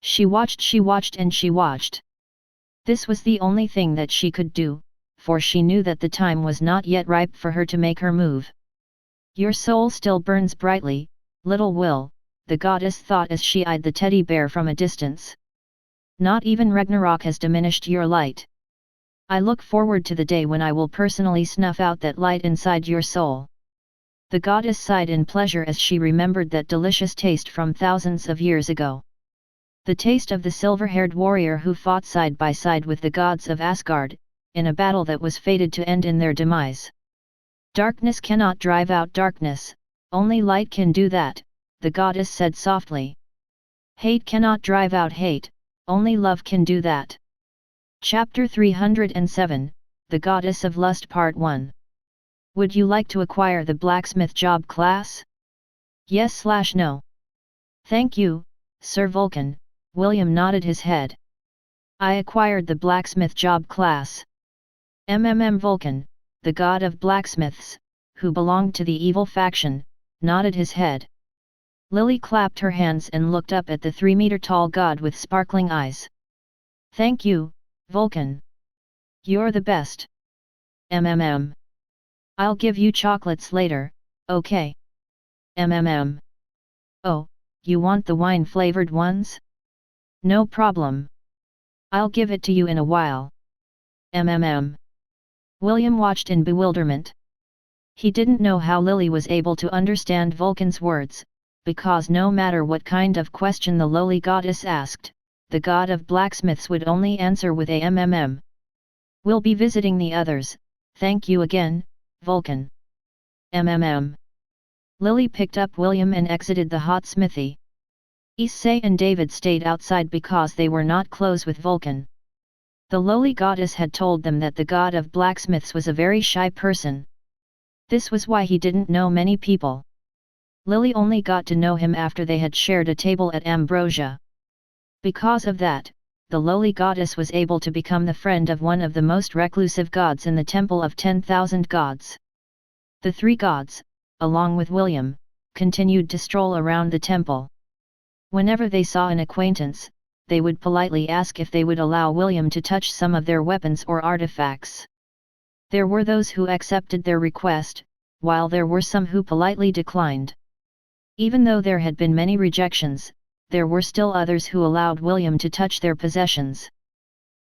She watched and she watched. This was the only thing that she could do, for she knew that the time was not yet ripe for her to make her move. Your soul still burns brightly, little Will, the goddess thought as she eyed the teddy bear from a distance. Not even Ragnarok has diminished your light. I look forward to the day when I will personally snuff out that light inside your soul. The goddess sighed in pleasure as she remembered that delicious taste from thousands of years ago. The taste of the silver-haired warrior who fought side by side with the gods of Asgard, in a battle that was fated to end in their demise. Darkness cannot drive out darkness, only light can do that, the goddess said softly. Hate cannot drive out hate, only love can do that. Chapter 307, The Goddess of Lust Part 1. Would you like to acquire the blacksmith job class? Yes/no. Thank you, Sir Vulcan, William nodded his head. I acquired the blacksmith job class. Vulcan, the god of blacksmiths, who belonged to the evil faction, nodded his head. Lily clapped her hands and looked up at the 3-meter-tall god with sparkling eyes. Thank you, Vulcan. You're the best. I'll give you chocolates later, okay? Oh, you want the wine-flavored ones? No problem. I'll give it to you in a while. William watched in bewilderment. He didn't know how Lily was able to understand Vulcan's words, because no matter what kind of question the lowly goddess asked, the god of blacksmiths would only answer with a We'll be visiting the others, thank you again, Vulcan. Lily picked up William and exited the hot smithy. Issei and David stayed outside because they were not close with Vulcan. The lowly goddess had told them that the god of blacksmiths was a very shy person. This was why he didn't know many people. Lily only got to know him after they had shared a table at Ambrosia. Because of that, the lowly goddess was able to become the friend of one of the most reclusive gods in the Temple of 10,000 Gods. The 3 gods, along with William, continued to stroll around the temple. Whenever they saw an acquaintance, they would politely ask if they would allow William to touch some of their weapons or artifacts. There were those who accepted their request, while there were some who politely declined. Even though there had been many rejections, there were still others who allowed William to touch their possessions.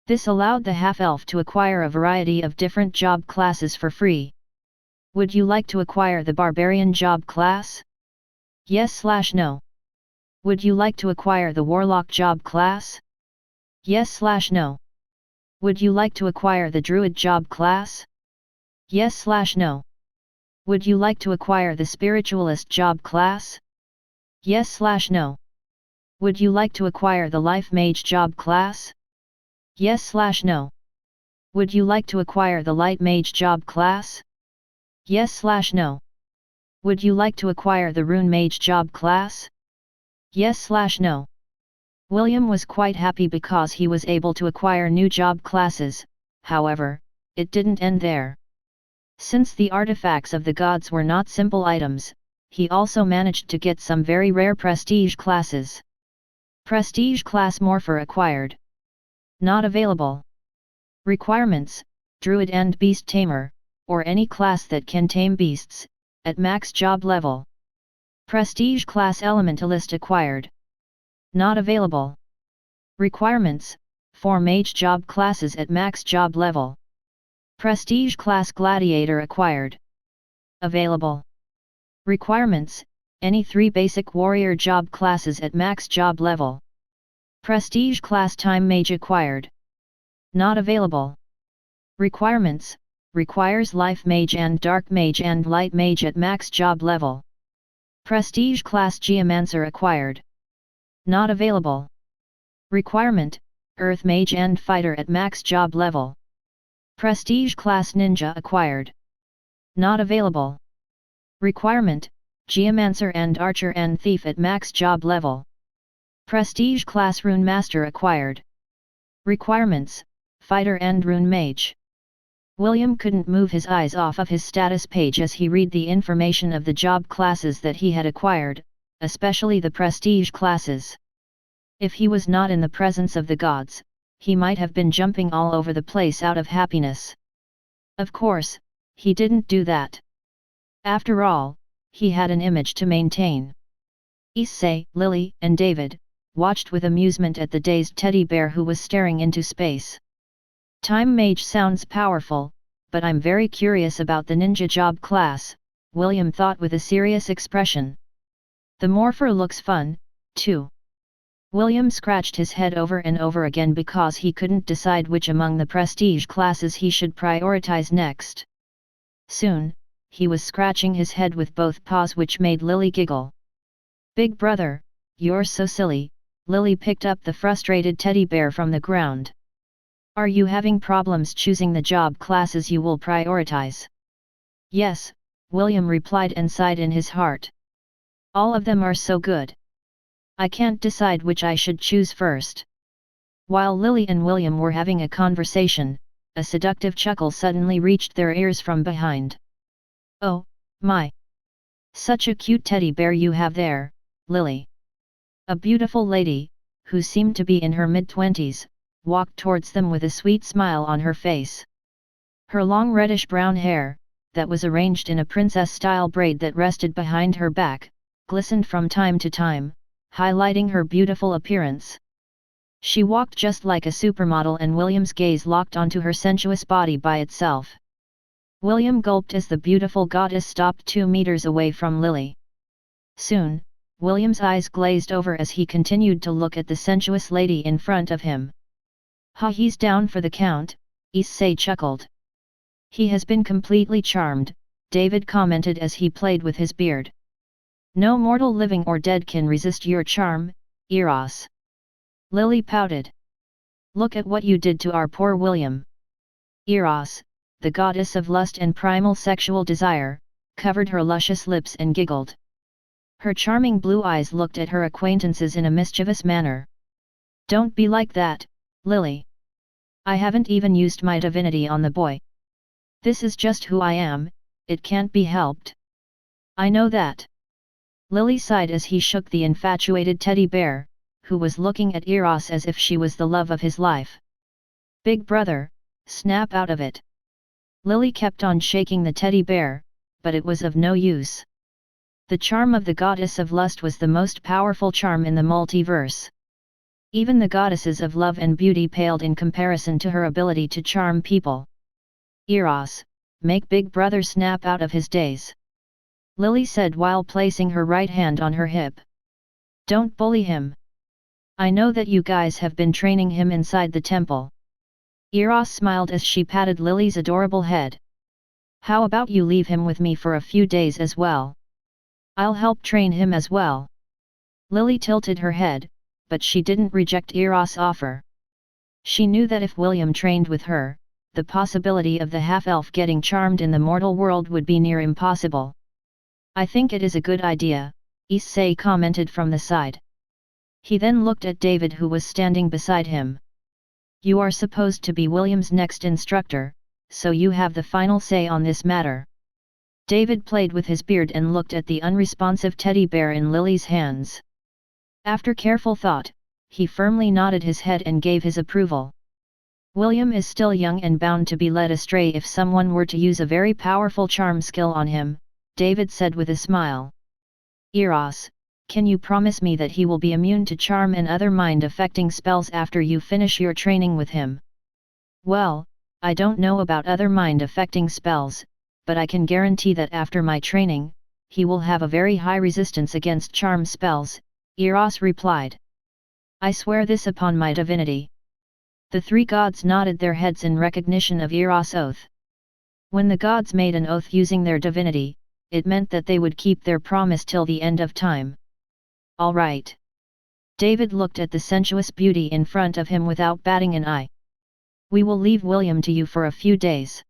This allowed the half-elf to acquire a variety of different job classes for free. Would you like to acquire the barbarian job class? Yes/no. Would you like to acquire the warlock job class? Yes/no. Would you like to acquire the druid job class? Yes/no. Would you like to acquire the spiritualist job class? Yes/no. Would you like to acquire the life mage job class? Yes/no. Would you like to acquire the light mage job class? Yes/no. Would you like to acquire the rune mage job class? Yes/no. William was quite happy because he was able to acquire new job classes, however, it didn't end there. Since the artifacts of the gods were not simple items, he also managed to get some very rare prestige classes. Prestige class Morpher acquired. Not available. Requirements: Druid and Beast Tamer, or any class that can tame beasts, at max job level. Prestige class Elementalist acquired. Not available. Requirements: 4 mage job classes at max job level. Prestige class Gladiator acquired. Available. Requirements: any 3 basic warrior job classes at max job level. Prestige class Time Mage acquired. Not available. Requirements: requires Life Mage and Dark Mage and Light Mage at max job level. Prestige class Geomancer acquired. Not available. Requirement: Earth Mage and Fighter at max job level. Prestige class Ninja acquired. Not available. Requirement: Geomancer and Archer and Thief at max job level. Prestige class Rune Master acquired. Requirements: Fighter and Rune Mage. William couldn't move his eyes off of his status page as he read the information of the job classes that he had acquired, especially the prestige classes. If he was not in the presence of the gods, he might have been jumping all over the place out of happiness. Of course, he didn't do that. After all, he had an image to maintain. Issei, Lily, and David watched with amusement at the dazed teddy bear who was staring into space. Time Mage sounds powerful, but I'm very curious about the ninja job class, William thought with a serious expression. The Morpher looks fun, too. William scratched his head over and over again because he couldn't decide which among the prestige classes he should prioritize next. Soon, he was scratching his head with both paws, which made Lily giggle. "Big brother, you're so silly." Lily picked up the frustrated teddy bear from the ground. "Are you having problems choosing the job classes you will prioritize?" "Yes," William replied and sighed in his heart. "All of them are so good. I can't decide which I should choose first." While Lily and William were having a conversation, a seductive chuckle suddenly reached their ears from behind. "Oh, my! Such a cute teddy bear you have there, Lily." A beautiful lady, who seemed to be in her mid-20s, walked towards them with a sweet smile on her face. Her long reddish-brown hair, that was arranged in a princess-style braid that rested behind her back, glistened from time to time, highlighting her beautiful appearance. She walked just like a supermodel, and William's gaze locked onto her sensuous body by itself. William gulped as the beautiful goddess stopped 2 meters away from Lily. Soon, William's eyes glazed over as he continued to look at the sensuous lady in front of him. "Ha, he's down for the count," Issei chuckled. "He has been completely charmed," David commented as he played with his beard. "No mortal living or dead can resist your charm, Eros." Lily pouted. "Look at what you did to our poor William." Eros, the goddess of lust and primal sexual desire, covered her luscious lips and giggled. Her charming blue eyes looked at her acquaintances in a mischievous manner. "Don't be like that, Lily. I haven't even used my divinity on the boy. This is just who I am, it can't be helped." "I know that." Lily sighed as he shook the infatuated teddy bear, who was looking at Eros as if she was the love of his life. "Big brother, snap out of it." Lily kept on shaking the teddy bear, but it was of no use. The charm of the goddess of lust was the most powerful charm in the multiverse. Even the goddesses of love and beauty paled in comparison to her ability to charm people. "Eros, make Big Brother snap out of his daze," Lily said while placing her right hand on her hip. "Don't bully him. I know that you guys have been training him inside the temple." Eros smiled as she patted Lily's adorable head. "How about you leave him with me for a few days as well? I'll help train him as well." Lily tilted her head, but she didn't reject Eros' offer. She knew that if William trained with her, the possibility of the half-elf getting charmed in the mortal world would be near impossible. "I think it is a good idea," Issei commented from the side. He then looked at David, who was standing beside him. "You are supposed to be William's next instructor, so you have the final say on this matter." David played with his beard and looked at the unresponsive teddy bear in Lily's hands. After careful thought, he firmly nodded his head and gave his approval. "William is still young and bound to be led astray if someone were to use a very powerful charm skill on him," David said with a smile. "Eros, can you promise me that he will be immune to charm and other mind-affecting spells after you finish your training with him?" "Well, I don't know about other mind-affecting spells, but I can guarantee that after my training, he will have a very high resistance against charm spells," Eros replied. "I swear this upon my divinity." The 3 gods nodded their heads in recognition of Eros' oath. When the gods made an oath using their divinity, it meant that they would keep their promise till the end of time. "All right." David looked at the sensuous beauty in front of him without batting an eye. "We will leave William to you for a few days.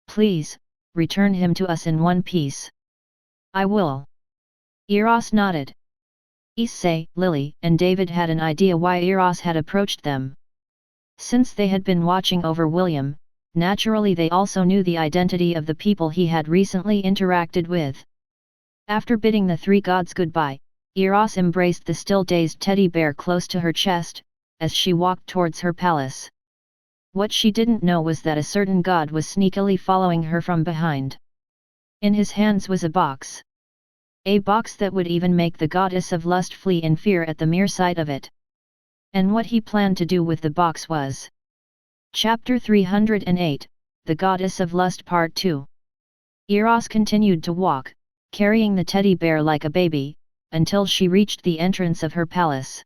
Please, return him to us in one piece." "I will." Eros nodded. Issei, Lily, and David had an idea why Eros had approached them. Since they had been watching over William, naturally they also knew the identity of the people he had recently interacted with. After bidding the 3 gods goodbye, Eros embraced the still dazed teddy bear close to her chest, as she walked towards her palace. What she didn't know was that a certain god was sneakily following her from behind. In his hands was a box. A box that would even make the goddess of lust flee in fear at the mere sight of it. And what he planned to do with the box was. Chapter 308, The Goddess of Lust Part 2. Eros continued to walk, carrying the teddy bear like a baby, until she reached the entrance of her palace.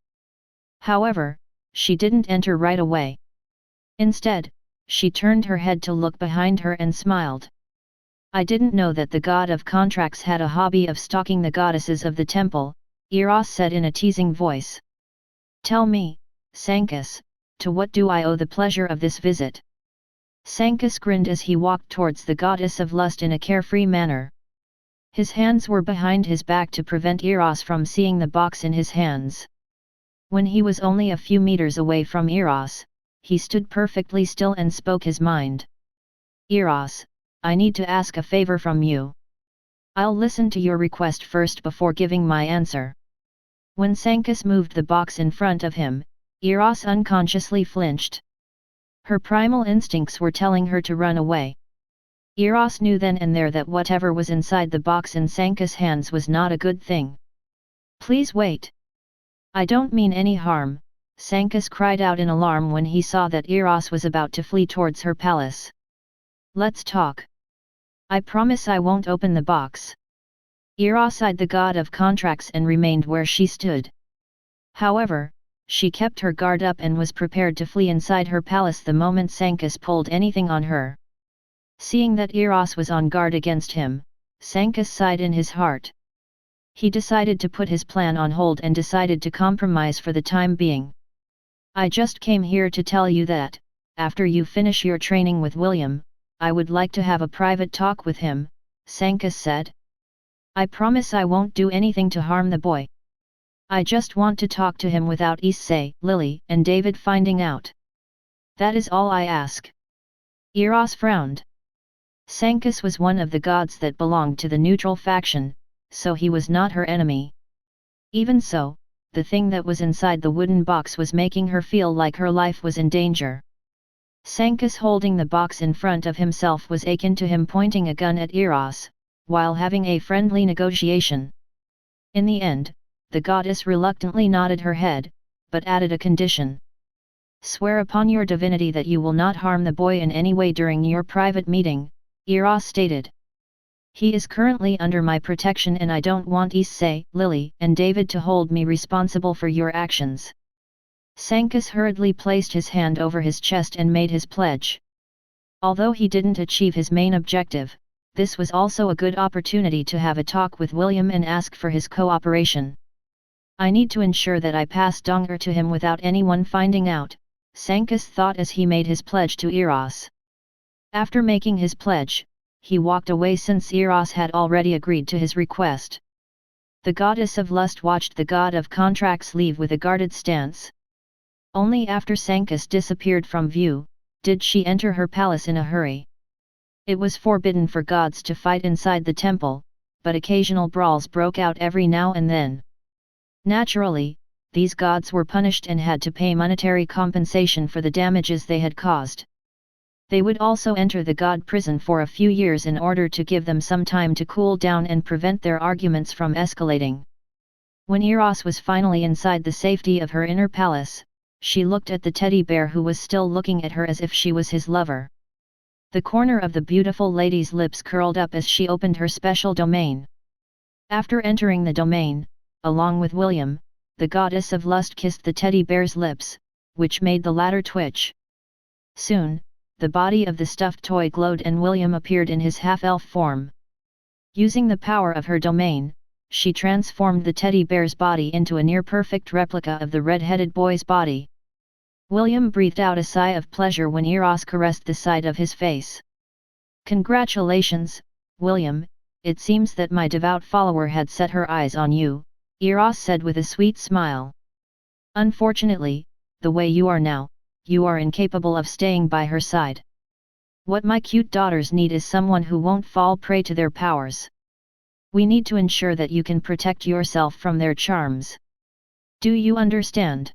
However, she didn't enter right away. Instead, she turned her head to look behind her and smiled. I didn't know that the god of contracts had a hobby of stalking the goddesses of the temple, Eros said in a teasing voice. Tell me, Sancus, to what do I owe the pleasure of this visit? Sancus grinned as he walked towards the goddess of lust in a carefree manner. His hands were behind his back to prevent Eros from seeing the box in his hands. When he was only a few meters away from Eros, he stood perfectly still and spoke his mind. Eros, I need to ask a favor from you. I'll listen to your request first before giving my answer. When Sancus moved the box in front of him, Eros unconsciously flinched. Her primal instincts were telling her to run away. Eros knew then and there that whatever was inside the box in Sancus' hands was not a good thing. Please wait. I don't mean any harm, Sancus cried out in alarm when he saw that Eros was about to flee towards her palace. Let's talk. I promise I won't open the box. Eros eyed the god of contracts and remained where she stood. However, she kept her guard up and was prepared to flee inside her palace the moment Sancus pulled anything on her. Seeing that Eros was on guard against him, Sancus sighed in his heart. He decided to put his plan on hold and decided to compromise for the time being. I just came here to tell you that, after you finish your training with William, I would like to have a private talk with him, Sancus said. I promise I won't do anything to harm the boy. I just want to talk to him without Issei, Lily, and David finding out. That is all I ask. Eros frowned. Sancus was one of the gods that belonged to the neutral faction, so he was not her enemy. Even so, the thing that was inside the wooden box was making her feel like her life was in danger. Sancus holding the box in front of himself was akin to him pointing a gun at Eros, while having a friendly negotiation. In the end, the goddess reluctantly nodded her head, but added a condition. Swear upon your divinity that you will not harm the boy in any way during your private meeting, Eros stated. He is currently under my protection and I don't want Issei, Lily, and David to hold me responsible for your actions. Sancus hurriedly placed his hand over his chest and made his pledge. Although he didn't achieve his main objective, this was also a good opportunity to have a talk with William and ask for his cooperation. I need to ensure that I pass Donger to him without anyone finding out, Sancus thought as he made his pledge to Eros. After making his pledge, he walked away since Eros had already agreed to his request. The goddess of lust watched the god of contracts leave with a guarded stance. Only after Sancus disappeared from view, did she enter her palace in a hurry. It was forbidden for gods to fight inside the temple, but occasional brawls broke out every now and then. Naturally, these gods were punished and had to pay monetary compensation for the damages they had caused. They would also enter the god prison for a few years in order to give them some time to cool down and prevent their arguments from escalating. When Eros was finally inside the safety of her inner palace, she looked at the teddy bear who was still looking at her as if she was his lover. The corner of the beautiful lady's lips curled up as she opened her special domain. After entering the domain, along with William, the goddess of lust kissed the teddy bear's lips, which made the latter twitch. Soon, the body of the stuffed toy glowed and William appeared in his half-elf form. Using the power of her domain, she transformed the teddy bear's body into a near-perfect replica of the red-headed boy's body. William breathed out a sigh of pleasure when Eros caressed the side of his face. Congratulations, William, it seems that my devout follower had set her eyes on you, Eros said with a sweet smile. Unfortunately, the way you are now, you are incapable of staying by her side. What my cute daughters need is someone who won't fall prey to their powers. We need to ensure that you can protect yourself from their charms. Do you understand?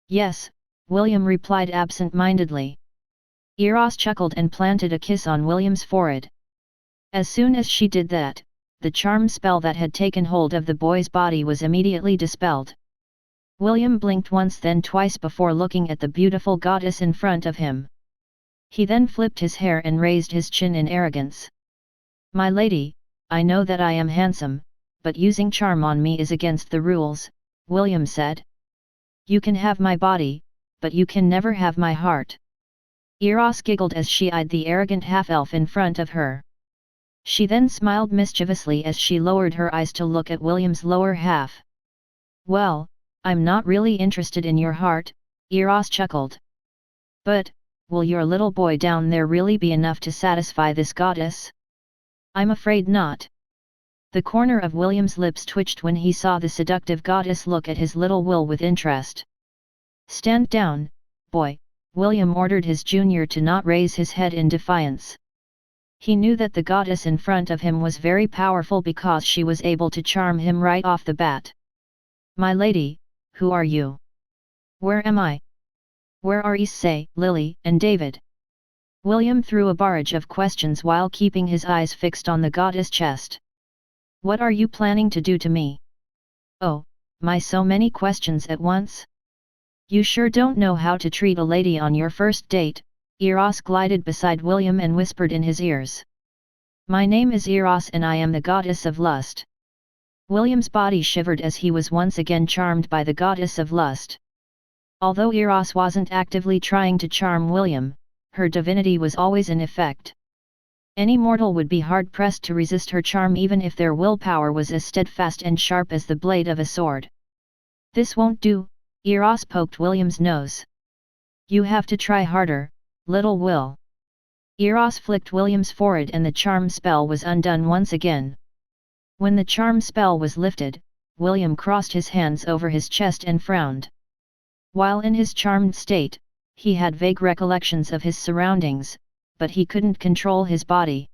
Yes, William replied absent-mindedly. Eros chuckled and planted a kiss on William's forehead. As soon as she did that, the charm spell that had taken hold of the boy's body was immediately dispelled. William blinked once then twice before looking at the beautiful goddess in front of him. He then flipped his hair and raised his chin in arrogance. My lady, I know that I am handsome, but using charm on me is against the rules, William said. You can have my body, but you can never have my heart. Eros giggled as she eyed the arrogant half-elf in front of her. She then smiled mischievously as she lowered her eyes to look at William's lower half. Well, I'm not really interested in your heart, Eros chuckled. But, will your little boy down there really be enough to satisfy this goddess? I'm afraid not. The corner of William's lips twitched when he saw the seductive goddess look at his little Will with interest. Stand down, boy, William ordered his junior to not raise his head in defiance. He knew that the goddess in front of him was very powerful because she was able to charm him right off the bat. My lady, who are you? Where am I? Where are Issei, Lily, and David? William threw a barrage of questions while keeping his eyes fixed on the goddess' chest. What are you planning to do to me? Oh, my, so many questions at once? You sure don't know how to treat a lady on your first date. Eros glided beside William and whispered in his ears. My name is Eros and I am the goddess of lust. William's body shivered as he was once again charmed by the goddess of lust. Although Eros wasn't actively trying to charm William, her divinity was always in effect. Any mortal would be hard-pressed to resist her charm even if their willpower was as steadfast and sharp as the blade of a sword. This won't do, Eros poked William's nose. You have to try harder, little Will. Eros flicked William's forehead and the charm spell was undone once again. When the charm spell was lifted, William crossed his hands over his chest and frowned. While in his charmed state, he had vague recollections of his surroundings, but he couldn't control his body.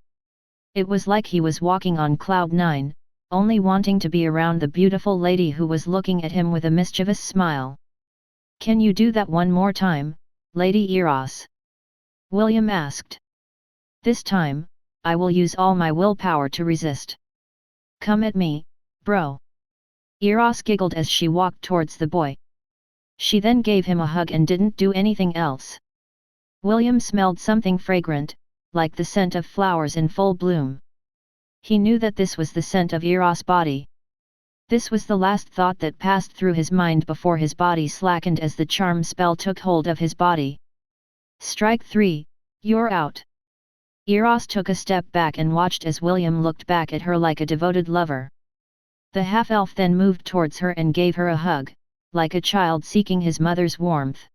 It was like he was walking on cloud nine, only wanting to be around the beautiful lady who was looking at him with a mischievous smile. Can you do that one more time, Lady Eros? William asked. This time, I will use all my willpower to resist. Come at me, bro. Eros giggled as she walked towards the boy. She then gave him a hug and didn't do anything else. William smelled something fragrant, like the scent of flowers in full bloom. He knew that this was the scent of Eros' body. This was the last thought that passed through his mind before his body slackened as the charm spell took hold of his body. Strike 3, you're out. Eros took a step back and watched as William looked back at her like a devoted lover. The half-elf then moved towards her and gave her a hug, like a child seeking his mother's warmth.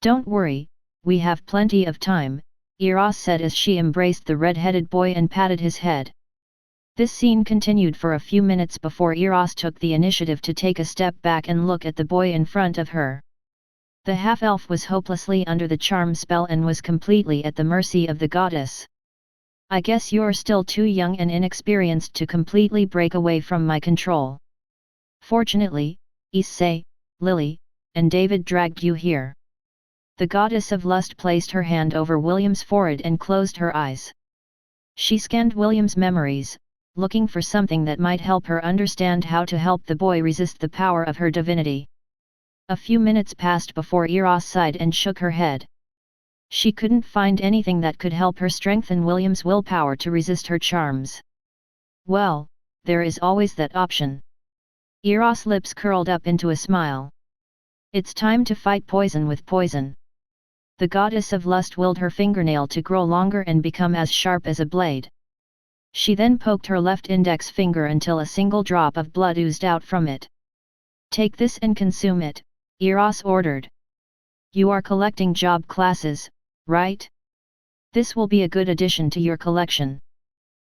Don't worry, we have plenty of time, Eros said as she embraced the red-headed boy and patted his head. This scene continued for a few minutes before Eros took the initiative to take a step back and look at the boy in front of her. The half-elf was hopelessly under the charm spell and was completely at the mercy of the goddess. I guess you're still too young and inexperienced to completely break away from my control. Fortunately, Issei, Lily, and David dragged you here. The goddess of lust placed her hand over William's forehead and closed her eyes. She scanned William's memories, looking for something that might help her understand how to help the boy resist the power of her divinity. A few minutes passed before Eros sighed and shook her head. She couldn't find anything that could help her strengthen William's willpower to resist her charms. Well, there is always that option. Eros' lips curled up into a smile. It's time to fight poison with poison. The goddess of lust willed her fingernail to grow longer and become as sharp as a blade. She then poked her left index finger until a single drop of blood oozed out from it. Take this and consume it, Eros ordered. You are collecting job classes, right? This will be a good addition to your collection.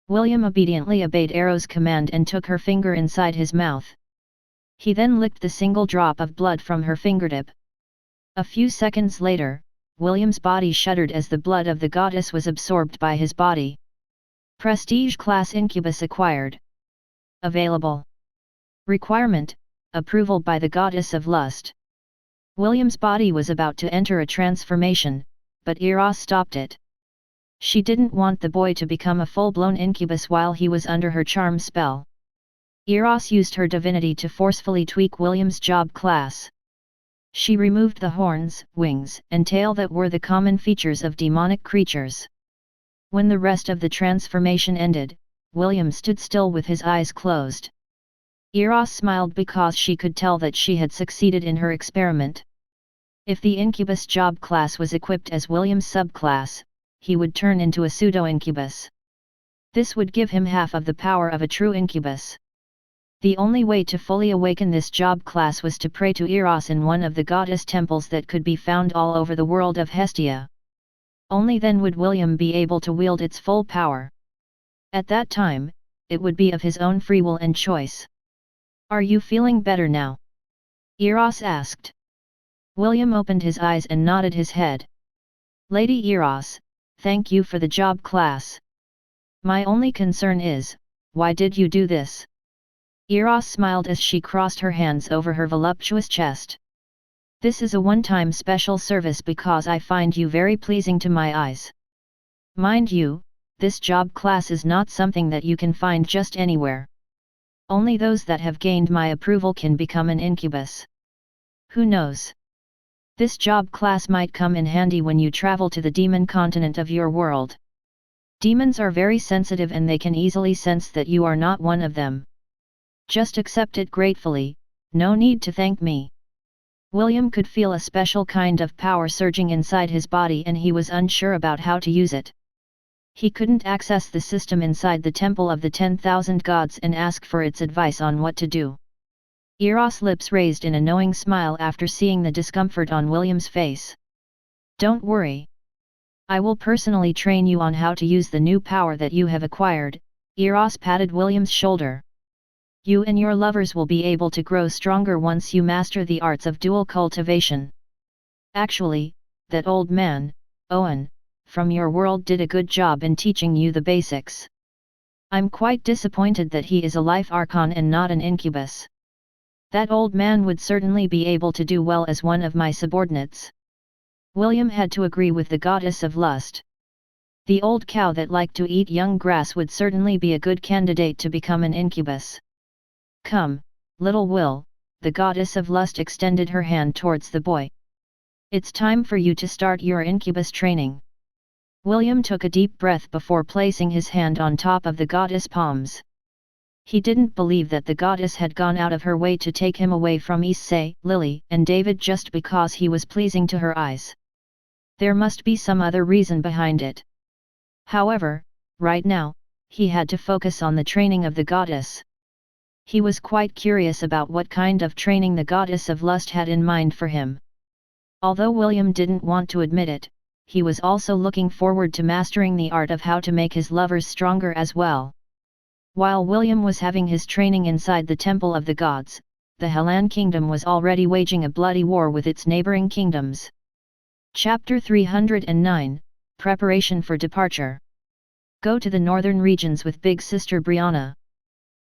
William obediently obeyed Eros' command and took her finger inside his mouth. He then licked the single drop of blood from her fingertip. A few seconds later, William's body shuddered as the blood of the goddess was absorbed by his body. Prestige Class Incubus acquired. Available. Requirement: approval by the goddess of lust. William's body was about to enter a transformation, but Eros stopped it. She didn't want the boy to become a full-blown incubus while he was under her charm spell. Eros used her divinity to forcefully tweak William's job class. She removed the horns, wings, and tail that were the common features of demonic creatures. When the rest of the transformation ended, William stood still with his eyes closed. Eros smiled because she could tell that she had succeeded in her experiment. If the incubus job class was equipped as William's subclass, he would turn into a pseudo-incubus. This would give him half of the power of a true incubus. The only way to fully awaken this job class was to pray to Eros in one of the goddess temples that could be found all over the world of Hestia. Only then would William be able to wield its full power. At that time, it would be of his own free will and choice. "Are you feeling better now?" Eros asked. William opened his eyes and nodded his head. "Lady Eros, thank you for the job class. My only concern is, why did you do this?" Eros smiled as she crossed her hands over her voluptuous chest. "This is a one-time special service because I find you very pleasing to my eyes. Mind you, this job class is not something that you can find just anywhere. Only those that have gained my approval can become an incubus. Who knows? This job class might come in handy when you travel to the demon continent of your world. Demons are very sensitive and they can easily sense that you are not one of them. Just accept it gratefully, no need to thank me." William could feel a special kind of power surging inside his body and he was unsure about how to use it. He couldn't access the system inside the Temple of the 10,000 Gods and ask for its advice on what to do. Eros' lips raised in a knowing smile after seeing the discomfort on William's face. "Don't worry. I will personally train you on how to use the new power that you have acquired." Eros patted William's shoulder. "You and your lovers will be able to grow stronger once you master the arts of dual cultivation. Actually, that old man, Owen, from your world did a good job in teaching you the basics. I'm quite disappointed that he is a life archon and not an incubus. That old man would certainly be able to do well as one of my subordinates." William had to agree with the goddess of lust. The old cow that liked to eat young grass would certainly be a good candidate to become an incubus. "Come, little Will," the goddess of lust extended her hand towards the boy. "It's time for you to start your incubus training." William took a deep breath before placing his hand on top of the goddess' palms. He didn't believe that the goddess had gone out of her way to take him away from Issei, Lily, and David just because he was pleasing to her eyes. There must be some other reason behind it. However, right now, he had to focus on the training of the goddess. He was quite curious about what kind of training the goddess of lust had in mind for him. Although William didn't want to admit it, he was also looking forward to mastering the art of how to make his lovers stronger as well. While William was having his training inside the Temple of the Gods, the Helan Kingdom was already waging a bloody war with its neighboring kingdoms. Chapter 309, Preparation for Departure. Go to the northern regions with big sister Brianna.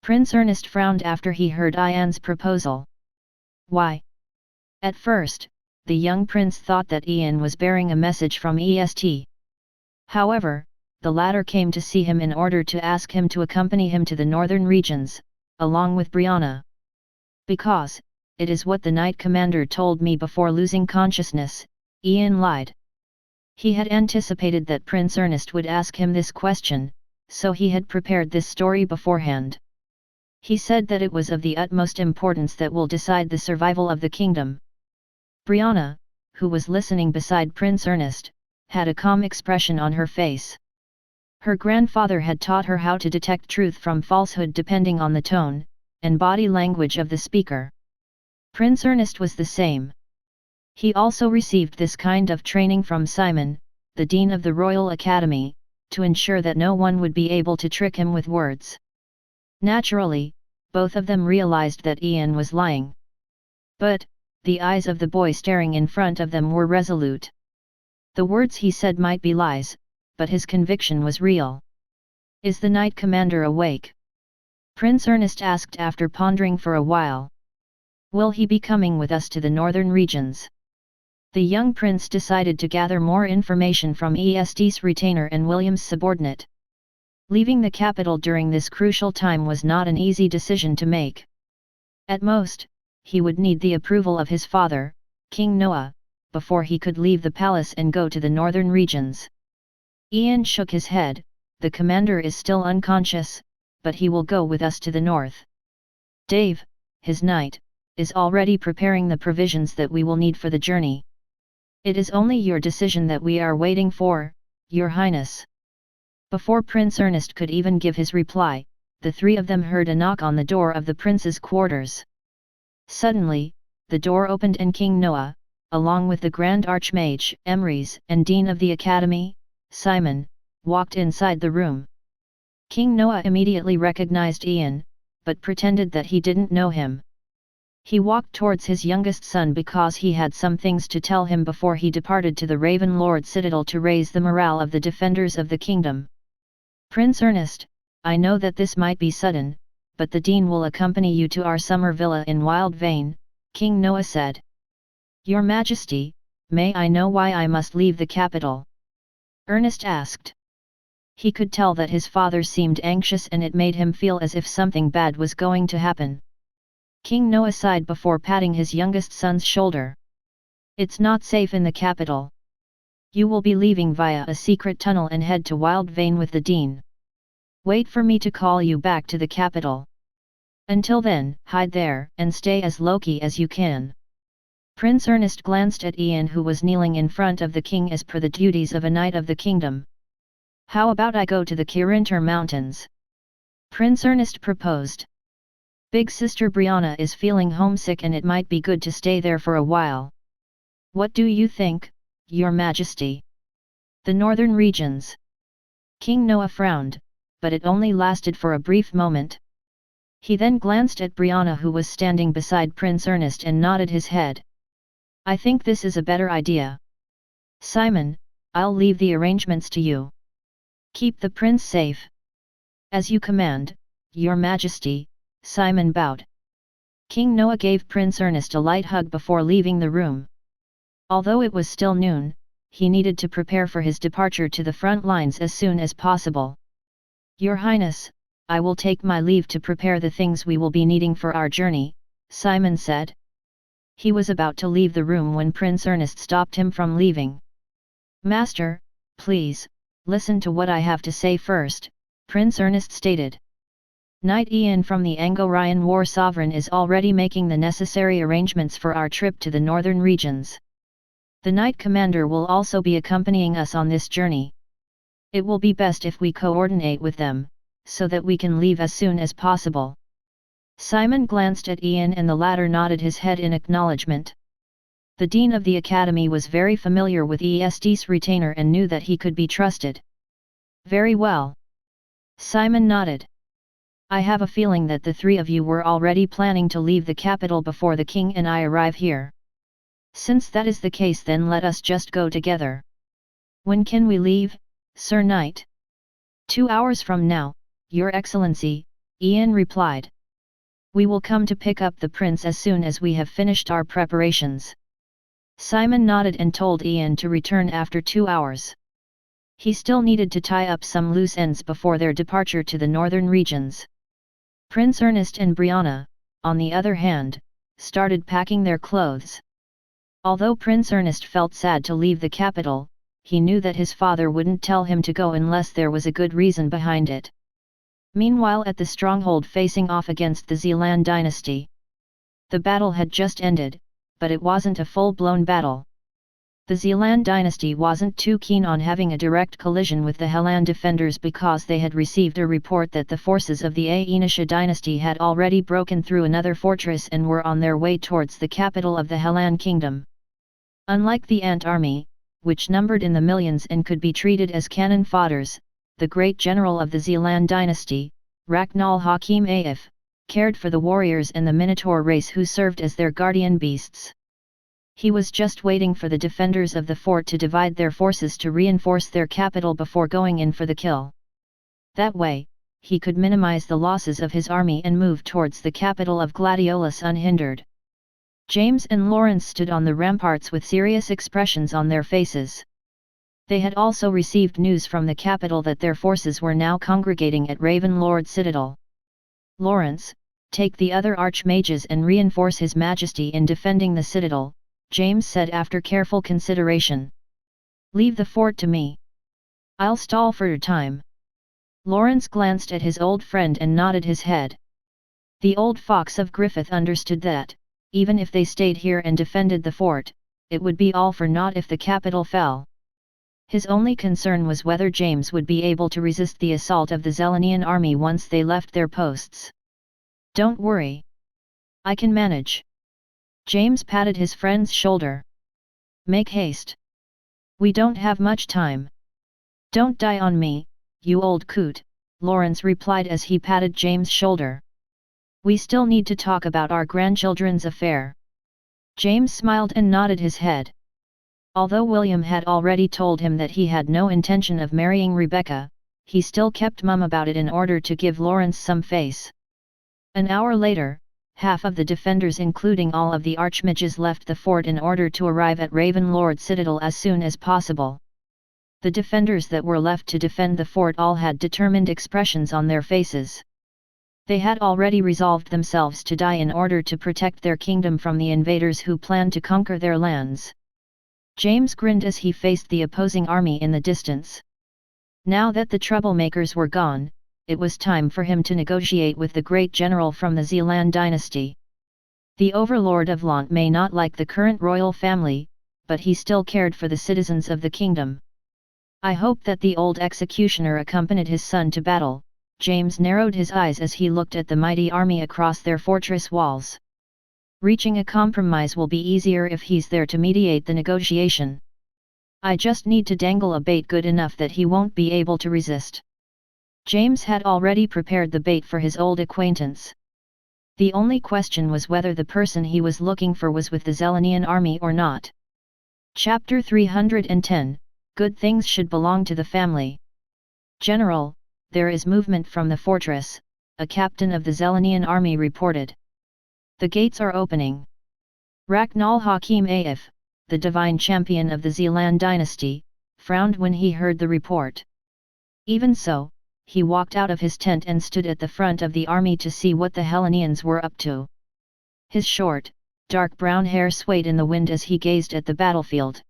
Prince Ernest frowned after he heard Ian's proposal. Why? At first, the young prince thought that Ian was bearing a message from EST. However, the latter came to see him in order to ask him to accompany him to the northern regions, along with Brianna. "Because, it is what the Knight Commander told me before losing consciousness," Ian lied. He had anticipated that Prince Ernest would ask him this question, so he had prepared this story beforehand. He said that it was of the utmost importance that will decide the survival of the kingdom. Brianna, who was listening beside Prince Ernest, had a calm expression on her face. Her grandfather had taught her how to detect truth from falsehood depending on the tone and body language of the speaker. Prince Ernest was the same. He also received this kind of training from Simon, the Dean of the Royal Academy, to ensure that no one would be able to trick him with words. Naturally, both of them realized that Ian was lying. But, the eyes of the boy staring in front of them were resolute. The words he said might be lies, but his conviction was real. "Is the Knight Commander awake?" Prince Ernest asked after pondering for a while. "Will he be coming with us to the northern regions?" The young prince decided to gather more information from EST's retainer and William's subordinate. Leaving the capital during this crucial time was not an easy decision to make. At most, he would need the approval of his father, King Noah, before he could leave the palace and go to the northern regions. Ian shook his head. "The commander is still unconscious, but he will go with us to the north." Dave, his knight, is already preparing the provisions that we will need for the journey. It is only your decision that we are waiting for, Your Highness. Before Prince Ernest could even give his reply, the three of them heard a knock on the door of the prince's quarters. Suddenly, the door opened and King Noah, along with the Grand Archmage, Emrys, and Dean of the Academy, Simon, walked inside the room. King Noah immediately recognized Ian, but pretended that he didn't know him. He walked towards his youngest son because he had some things to tell him before he departed to the Raven Lord Citadel to raise the morale of the defenders of the kingdom. Prince Ernest, I know that this might be sudden, but the Dean will accompany you to our summer villa in Wild Vane, King Noah said. Your Majesty, may I know why I must leave the capital? Ernest asked. He could tell that his father seemed anxious and it made him feel as if something bad was going to happen. King Noah sighed before patting his youngest son's shoulder. It's not safe in the capital. You will be leaving via a secret tunnel and head to Wild Vane with the Dean. Wait for me to call you back to the capital. Until then, hide there and stay as low-key as you can. Prince Ernest glanced at Ian, who was kneeling in front of the king as per the duties of a knight of the kingdom. How about I go to the Kirinter Mountains? Prince Ernest proposed. Big sister Brianna is feeling homesick and it might be good to stay there for a while. What do you think, Your Majesty? The northern regions. King Noah frowned, but it only lasted for a brief moment. He then glanced at Brianna, who was standing beside Prince Ernest, and nodded his head. I think this is a better idea. Simon, I'll leave the arrangements to you. Keep the prince safe. As you command, Your Majesty, Simon bowed. King Noah gave Prince Ernest a light hug before leaving the room. Although it was still noon, he needed to prepare for his departure to the front lines as soon as possible. Your Highness, I will take my leave to prepare the things we will be needing for our journey, Simon said. He was about to leave the room when Prince Ernest stopped him from leaving. Master, please, listen to what I have to say first, Prince Ernest stated. Knight Ian from the Angorian War Sovereign is already making the necessary arrangements for our trip to the northern regions. The Knight Commander will also be accompanying us on this journey. It will be best if we coordinate with them, so that we can leave as soon as possible. Simon glanced at Ian and the latter nodded his head in acknowledgement. The Dean of the Academy was very familiar with ESD's retainer and knew that he could be trusted. Very well. Simon nodded. I have a feeling that the three of you were already planning to leave the capital before the king and I arrive here. Since that is the case, then let us just go together. When can we leave, Sir Knight? 2 hours from now, Your Excellency, Ian replied. We will come to pick up the prince as soon as we have finished our preparations. Simon nodded and told Ian to return after 2 hours. He still needed to tie up some loose ends before their departure to the northern regions. Prince Ernest and Brianna, on the other hand, started packing their clothes. Although Prince Ernest felt sad to leave the capital, he knew that his father wouldn't tell him to go unless there was a good reason behind it. Meanwhile, at the stronghold facing off against the Zealand dynasty, the battle had just ended, but it wasn't a full-blown battle. The Zealand dynasty wasn't too keen on having a direct collision with the Helan defenders because they had received a report that the forces of the Aenisha dynasty had already broken through another fortress and were on their way towards the capital of the Helan kingdom. Unlike the Ant army, which numbered in the millions and could be treated as cannon fodders, the great general of the Zealand dynasty, Raknal Hakim Aif, cared for the warriors and the Minotaur race who served as their guardian beasts. He was just waiting for the defenders of the fort to divide their forces to reinforce their capital before going in for the kill. That way, he could minimize the losses of his army and move towards the capital of Gladiolus unhindered. James and Lawrence stood on the ramparts with serious expressions on their faces. They had also received news from the capital that their forces were now congregating at Raven Lord Citadel. Lawrence, take the other archmages and reinforce His Majesty in defending the citadel, James said after careful consideration. Leave the fort to me. I'll stall for your time. Lawrence glanced at his old friend and nodded his head. The old fox of Griffith understood that, even if they stayed here and defended the fort, it would be all for naught if the capital fell. His only concern was whether James would be able to resist the assault of the Zelenian army once they left their posts. "Don't worry. I can manage." James patted his friend's shoulder. "Make haste. We don't have much time." "Don't die on me, you old coot," Lawrence replied as he patted James' shoulder. "We still need to talk about our grandchildren's affair." James smiled and nodded his head. Although William had already told him that he had no intention of marrying Rebecca, he still kept mum about it in order to give Lawrence some face. An hour later, half of the defenders including all of the archmages left the fort in order to arrive at Ravenlord Citadel as soon as possible. The defenders that were left to defend the fort all had determined expressions on their faces. They had already resolved themselves to die in order to protect their kingdom from the invaders who planned to conquer their lands. James grinned as he faced the opposing army in the distance. Now that the troublemakers were gone, it was time for him to negotiate with the great general from the Zealand dynasty. The overlord of Lant may not like the current royal family, but he still cared for the citizens of the kingdom. "I hope that the old executioner accompanied his son to battle." James narrowed his eyes as he looked at the mighty army across their fortress walls. "Reaching a compromise will be easier if he's there to mediate the negotiation. I just need to dangle a bait good enough that he won't be able to resist." James had already prepared the bait for his old acquaintance. The only question was whether the person he was looking for was with the Zelenian army or not. Chapter 310, Good things should belong to the family. "General, there is movement from the fortress," a captain of the Zelenian army reported. "The gates are opening." Raknal Hakim Aif, the divine champion of the Zealand dynasty, frowned when he heard the report. Even so, he walked out of his tent and stood at the front of the army to see what the Hellenians were up to. His short, dark brown hair swayed in the wind as he gazed at the battlefield.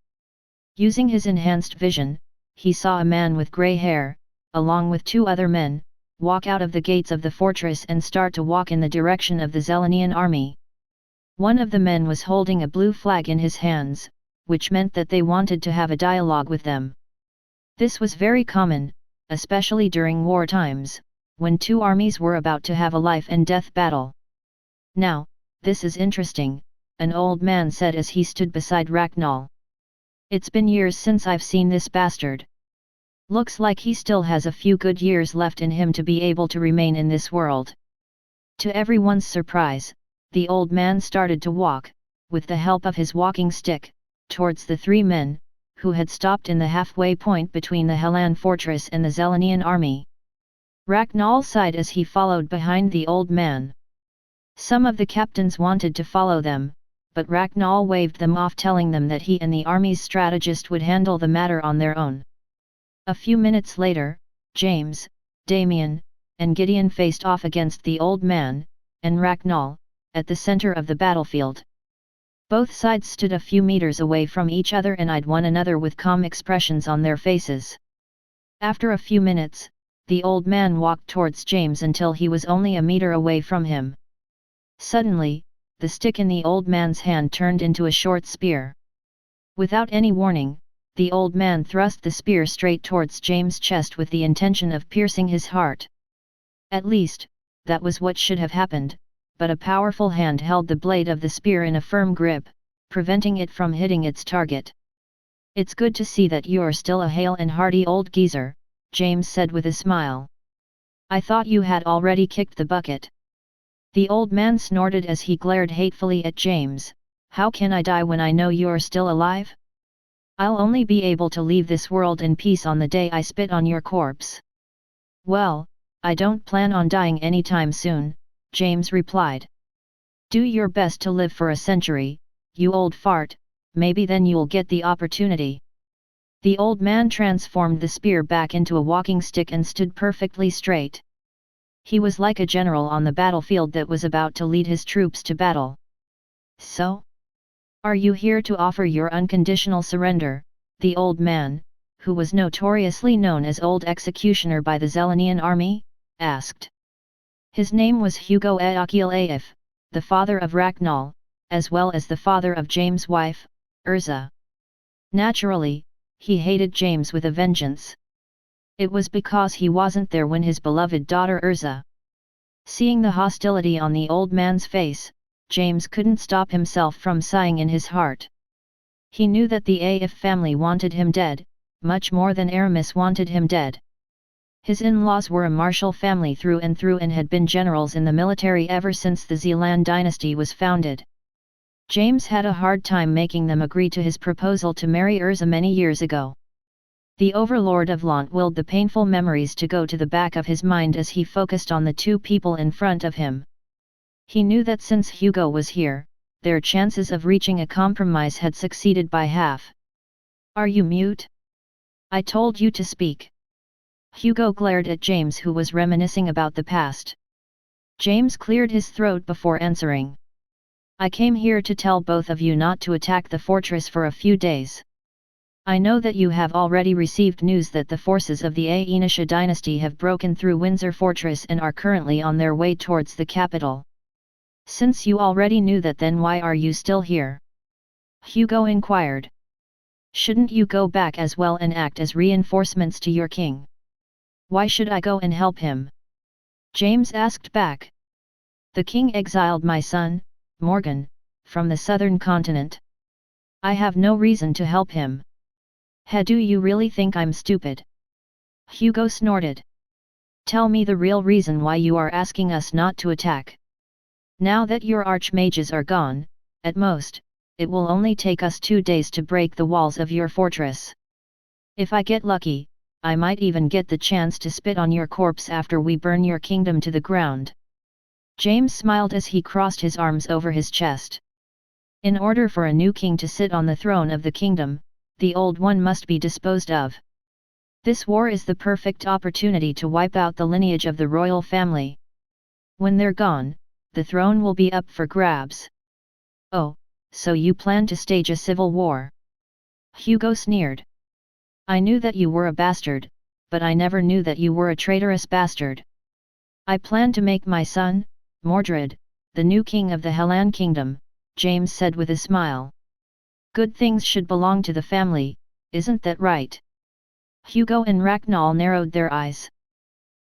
Using his enhanced vision, he saw a man with grey hair, along with two other men, walk out of the gates of the fortress and start to walk in the direction of the Zelenian army. One of the men was holding a blue flag in his hands, which meant that they wanted to have a dialogue with them. This was very common, especially during war times, when two armies were about to have a life and death battle. "Now, this is interesting," an old man said as he stood beside Raknal. "It's been years since I've seen this bastard. Looks like he still has a few good years left in him to be able to remain in this world." To everyone's surprise, the old man started to walk, with the help of his walking stick, towards the three men, who had stopped in the halfway point between the Hellan fortress and the Zelenian army. Raknal sighed as he followed behind the old man. Some of the captains wanted to follow them, but Raknal waved them off, telling them that he and the army's strategist would handle the matter on their own. A few minutes later, James, Damien, and Gideon faced off against the old man, and Raknal, at the center of the battlefield. Both sides stood a few meters away from each other and eyed one another with calm expressions on their faces. After a few minutes, the old man walked towards James until he was only a meter away from him. Suddenly, the stick in the old man's hand turned into a short spear. Without any warning, the old man thrust the spear straight towards James' chest with the intention of piercing his heart. At least, that was what should have happened, but a powerful hand held the blade of the spear in a firm grip, preventing it from hitting its target. "It's good to see that you're still a hale and hearty old geezer," James said with a smile. "I thought you had already kicked the bucket." The old man snorted as he glared hatefully at James. "How can I die when I know you're still alive? I'll only be able to leave this world in peace on the day I spit on your corpse." "Well, I don't plan on dying anytime soon," James replied. "Do your best to live for a century, you old fart, maybe then you'll get the opportunity." The old man transformed the spear back into a walking stick and stood perfectly straight. He was like a general on the battlefield that was about to lead his troops to battle. "So? Are you here to offer your unconditional surrender?" the old man, who was notoriously known as Old Executioner by the Zelenian army, asked. His name was Hugo Eokilaev, the father of Ragnall, as well as the father of James' wife, Urza. Naturally, he hated James with a vengeance. It was because he wasn't there when his beloved daughter Urza. Seeing the hostility on the old man's face, James couldn't stop himself from sighing in his heart. He knew that the Aif family wanted him dead, much more than Aramis wanted him dead. His in-laws were a martial family through and had been generals in the military ever since the Zealand dynasty was founded. James had a hard time making them agree to his proposal to marry Urza many years ago. The overlord of Lant willed the painful memories to go to the back of his mind as he focused on the two people in front of him. He knew that since Hugo was here, their chances of reaching a compromise had succeeded by half. "Are you mute? I told you to speak." Hugo glared at James, who was reminiscing about the past. James cleared his throat before answering. "I came here to tell both of you not to attack the fortress for a few days. I know that you have already received news that the forces of the Aenisha dynasty have broken through Windsor Fortress and are currently on their way towards the capital. Since you already knew that, then why are you still here?" Hugo inquired. "Shouldn't you go back as well and act as reinforcements to your king?" "Why should I go and help him?" James asked back. "The king exiled my son, Morgan, from the southern continent. I have no reason to help him." "Do you really think I'm stupid?" Hugo snorted. "Tell me the real reason why you are asking us not to attack. Now that your archmages are gone, at most, it will only take us 2 days to break the walls of your fortress. If I get lucky, I might even get the chance to spit on your corpse after we burn your kingdom to the ground." James smiled as he crossed his arms over his chest. In order for a new king to sit on the throne of the kingdom, the old one must be disposed of. This war is the perfect opportunity to wipe out the lineage of the royal family. When they're gone, the throne will be up for grabs. "Oh, so you plan to stage a civil war?" Hugo sneered. "I knew that you were a bastard, but I never knew that you were a traitorous bastard. I plan to make my son, Mordred, the new king of the Hellan kingdom," James said with a smile. "Good things should belong to the family, isn't that right?" Hugo and Ragnall narrowed their eyes.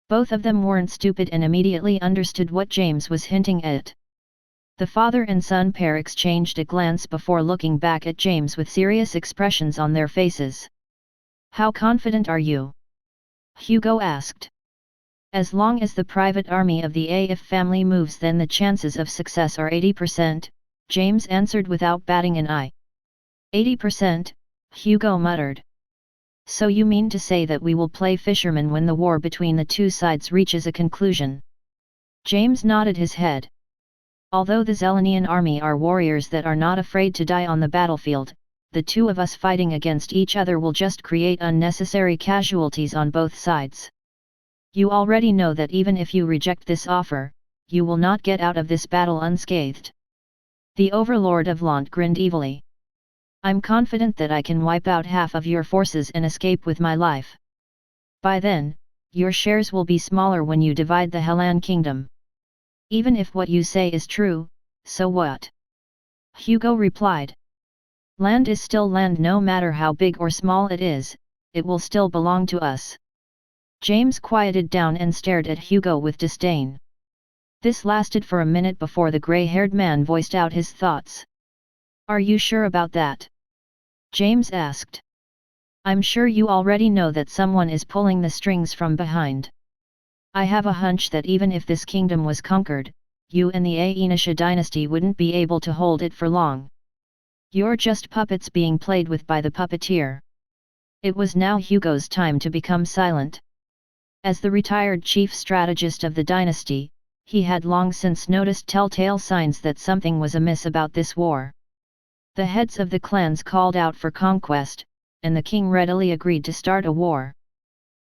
Both of them weren't stupid and immediately understood what James was hinting at. The father and son pair exchanged a glance before looking back at James with serious expressions on their faces. "How confident are you?" Hugo asked. "As long as the private army of the Aif family moves, then the chances of success are 80%, James answered without batting an eye. 80%, Hugo muttered. "So you mean to say that we will play fishermen when the war between the two sides reaches a conclusion?" James nodded his head. "Although the Zelenian army are warriors that are not afraid to die on the battlefield, the two of us fighting against each other will just create unnecessary casualties on both sides. You already know that even if you reject this offer, you will not get out of this battle unscathed." The overlord of Lant grinned evilly. "I'm confident that I can wipe out half of your forces and escape with my life. By then, your shares will be smaller when you divide the Hellan kingdom. Even if what you say is true, so what?" Hugo replied. "Land is still land, no matter how big or small it is, it will still belong to us." James quieted down and stared at Hugo with disdain. This lasted for a minute before the grey-haired man voiced out his thoughts. "Are you sure about that?" James asked. "I'm sure you already know that someone is pulling the strings from behind. I have a hunch that even if this kingdom was conquered, you and the Aenisha dynasty wouldn't be able to hold it for long. You're just puppets being played with by the puppeteer." It was now Hugo's time to become silent. As the retired chief strategist of the dynasty, he had long since noticed telltale signs that something was amiss about this war. The heads of the clans called out for conquest, and the king readily agreed to start a war.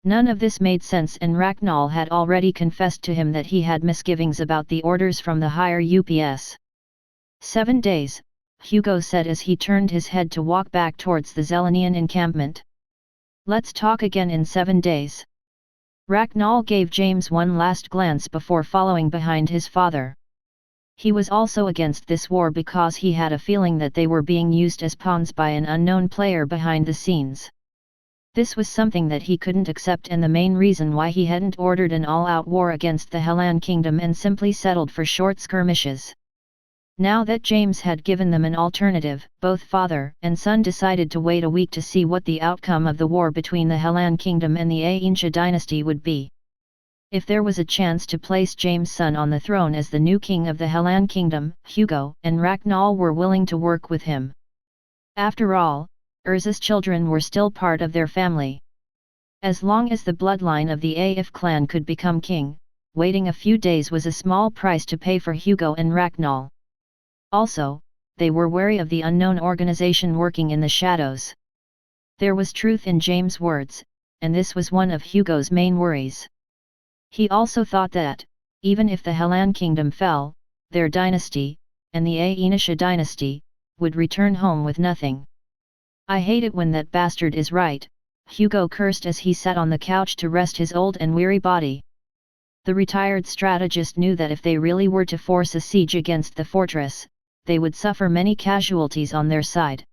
None of this made sense, and Ragnall had already confessed to him that he had misgivings about the orders from the higher UPS. 7 days, Hugo said as he turned his head to walk back towards the Zelenian encampment. "Let's talk again in 7 days. Ragnall gave James one last glance before following behind his father. He was also against this war because he had a feeling that they were being used as pawns by an unknown player behind the scenes. This was something that he couldn't accept and the main reason why he hadn't ordered an all-out war against the Hellan kingdom and simply settled for short skirmishes. Now that James had given them an alternative, both father and son decided to wait a week to see what the outcome of the war between the Hellan kingdom and the Aencia dynasty would be. If there was a chance to place James' son on the throne as the new king of the Hellan kingdom, Hugo and Ragnall were willing to work with him. After all, Urza's children were still part of their family. As long as the bloodline of the Aif clan could become king, waiting a few days was a small price to pay for Hugo and Ragnall. Also, they were wary of the unknown organization working in the shadows. There was truth in James' words, and this was one of Hugo's main worries. He also thought that, even if the Hellan kingdom fell, their dynasty, and the Aencia dynasty, would return home with nothing. "I hate it when that bastard is right," Hugo cursed as he sat on the couch to rest his old and weary body. The retired strategist knew that if they really were to force a siege against the fortress, they would suffer many casualties on their side.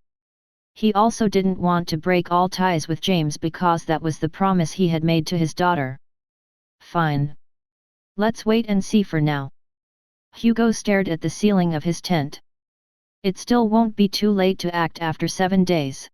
He also didn't want to break all ties with James because that was the promise he had made to his daughter. "Fine. Let's wait and see for now." Hugo stared at the ceiling of his tent. It still won't be too late to act after 7 days.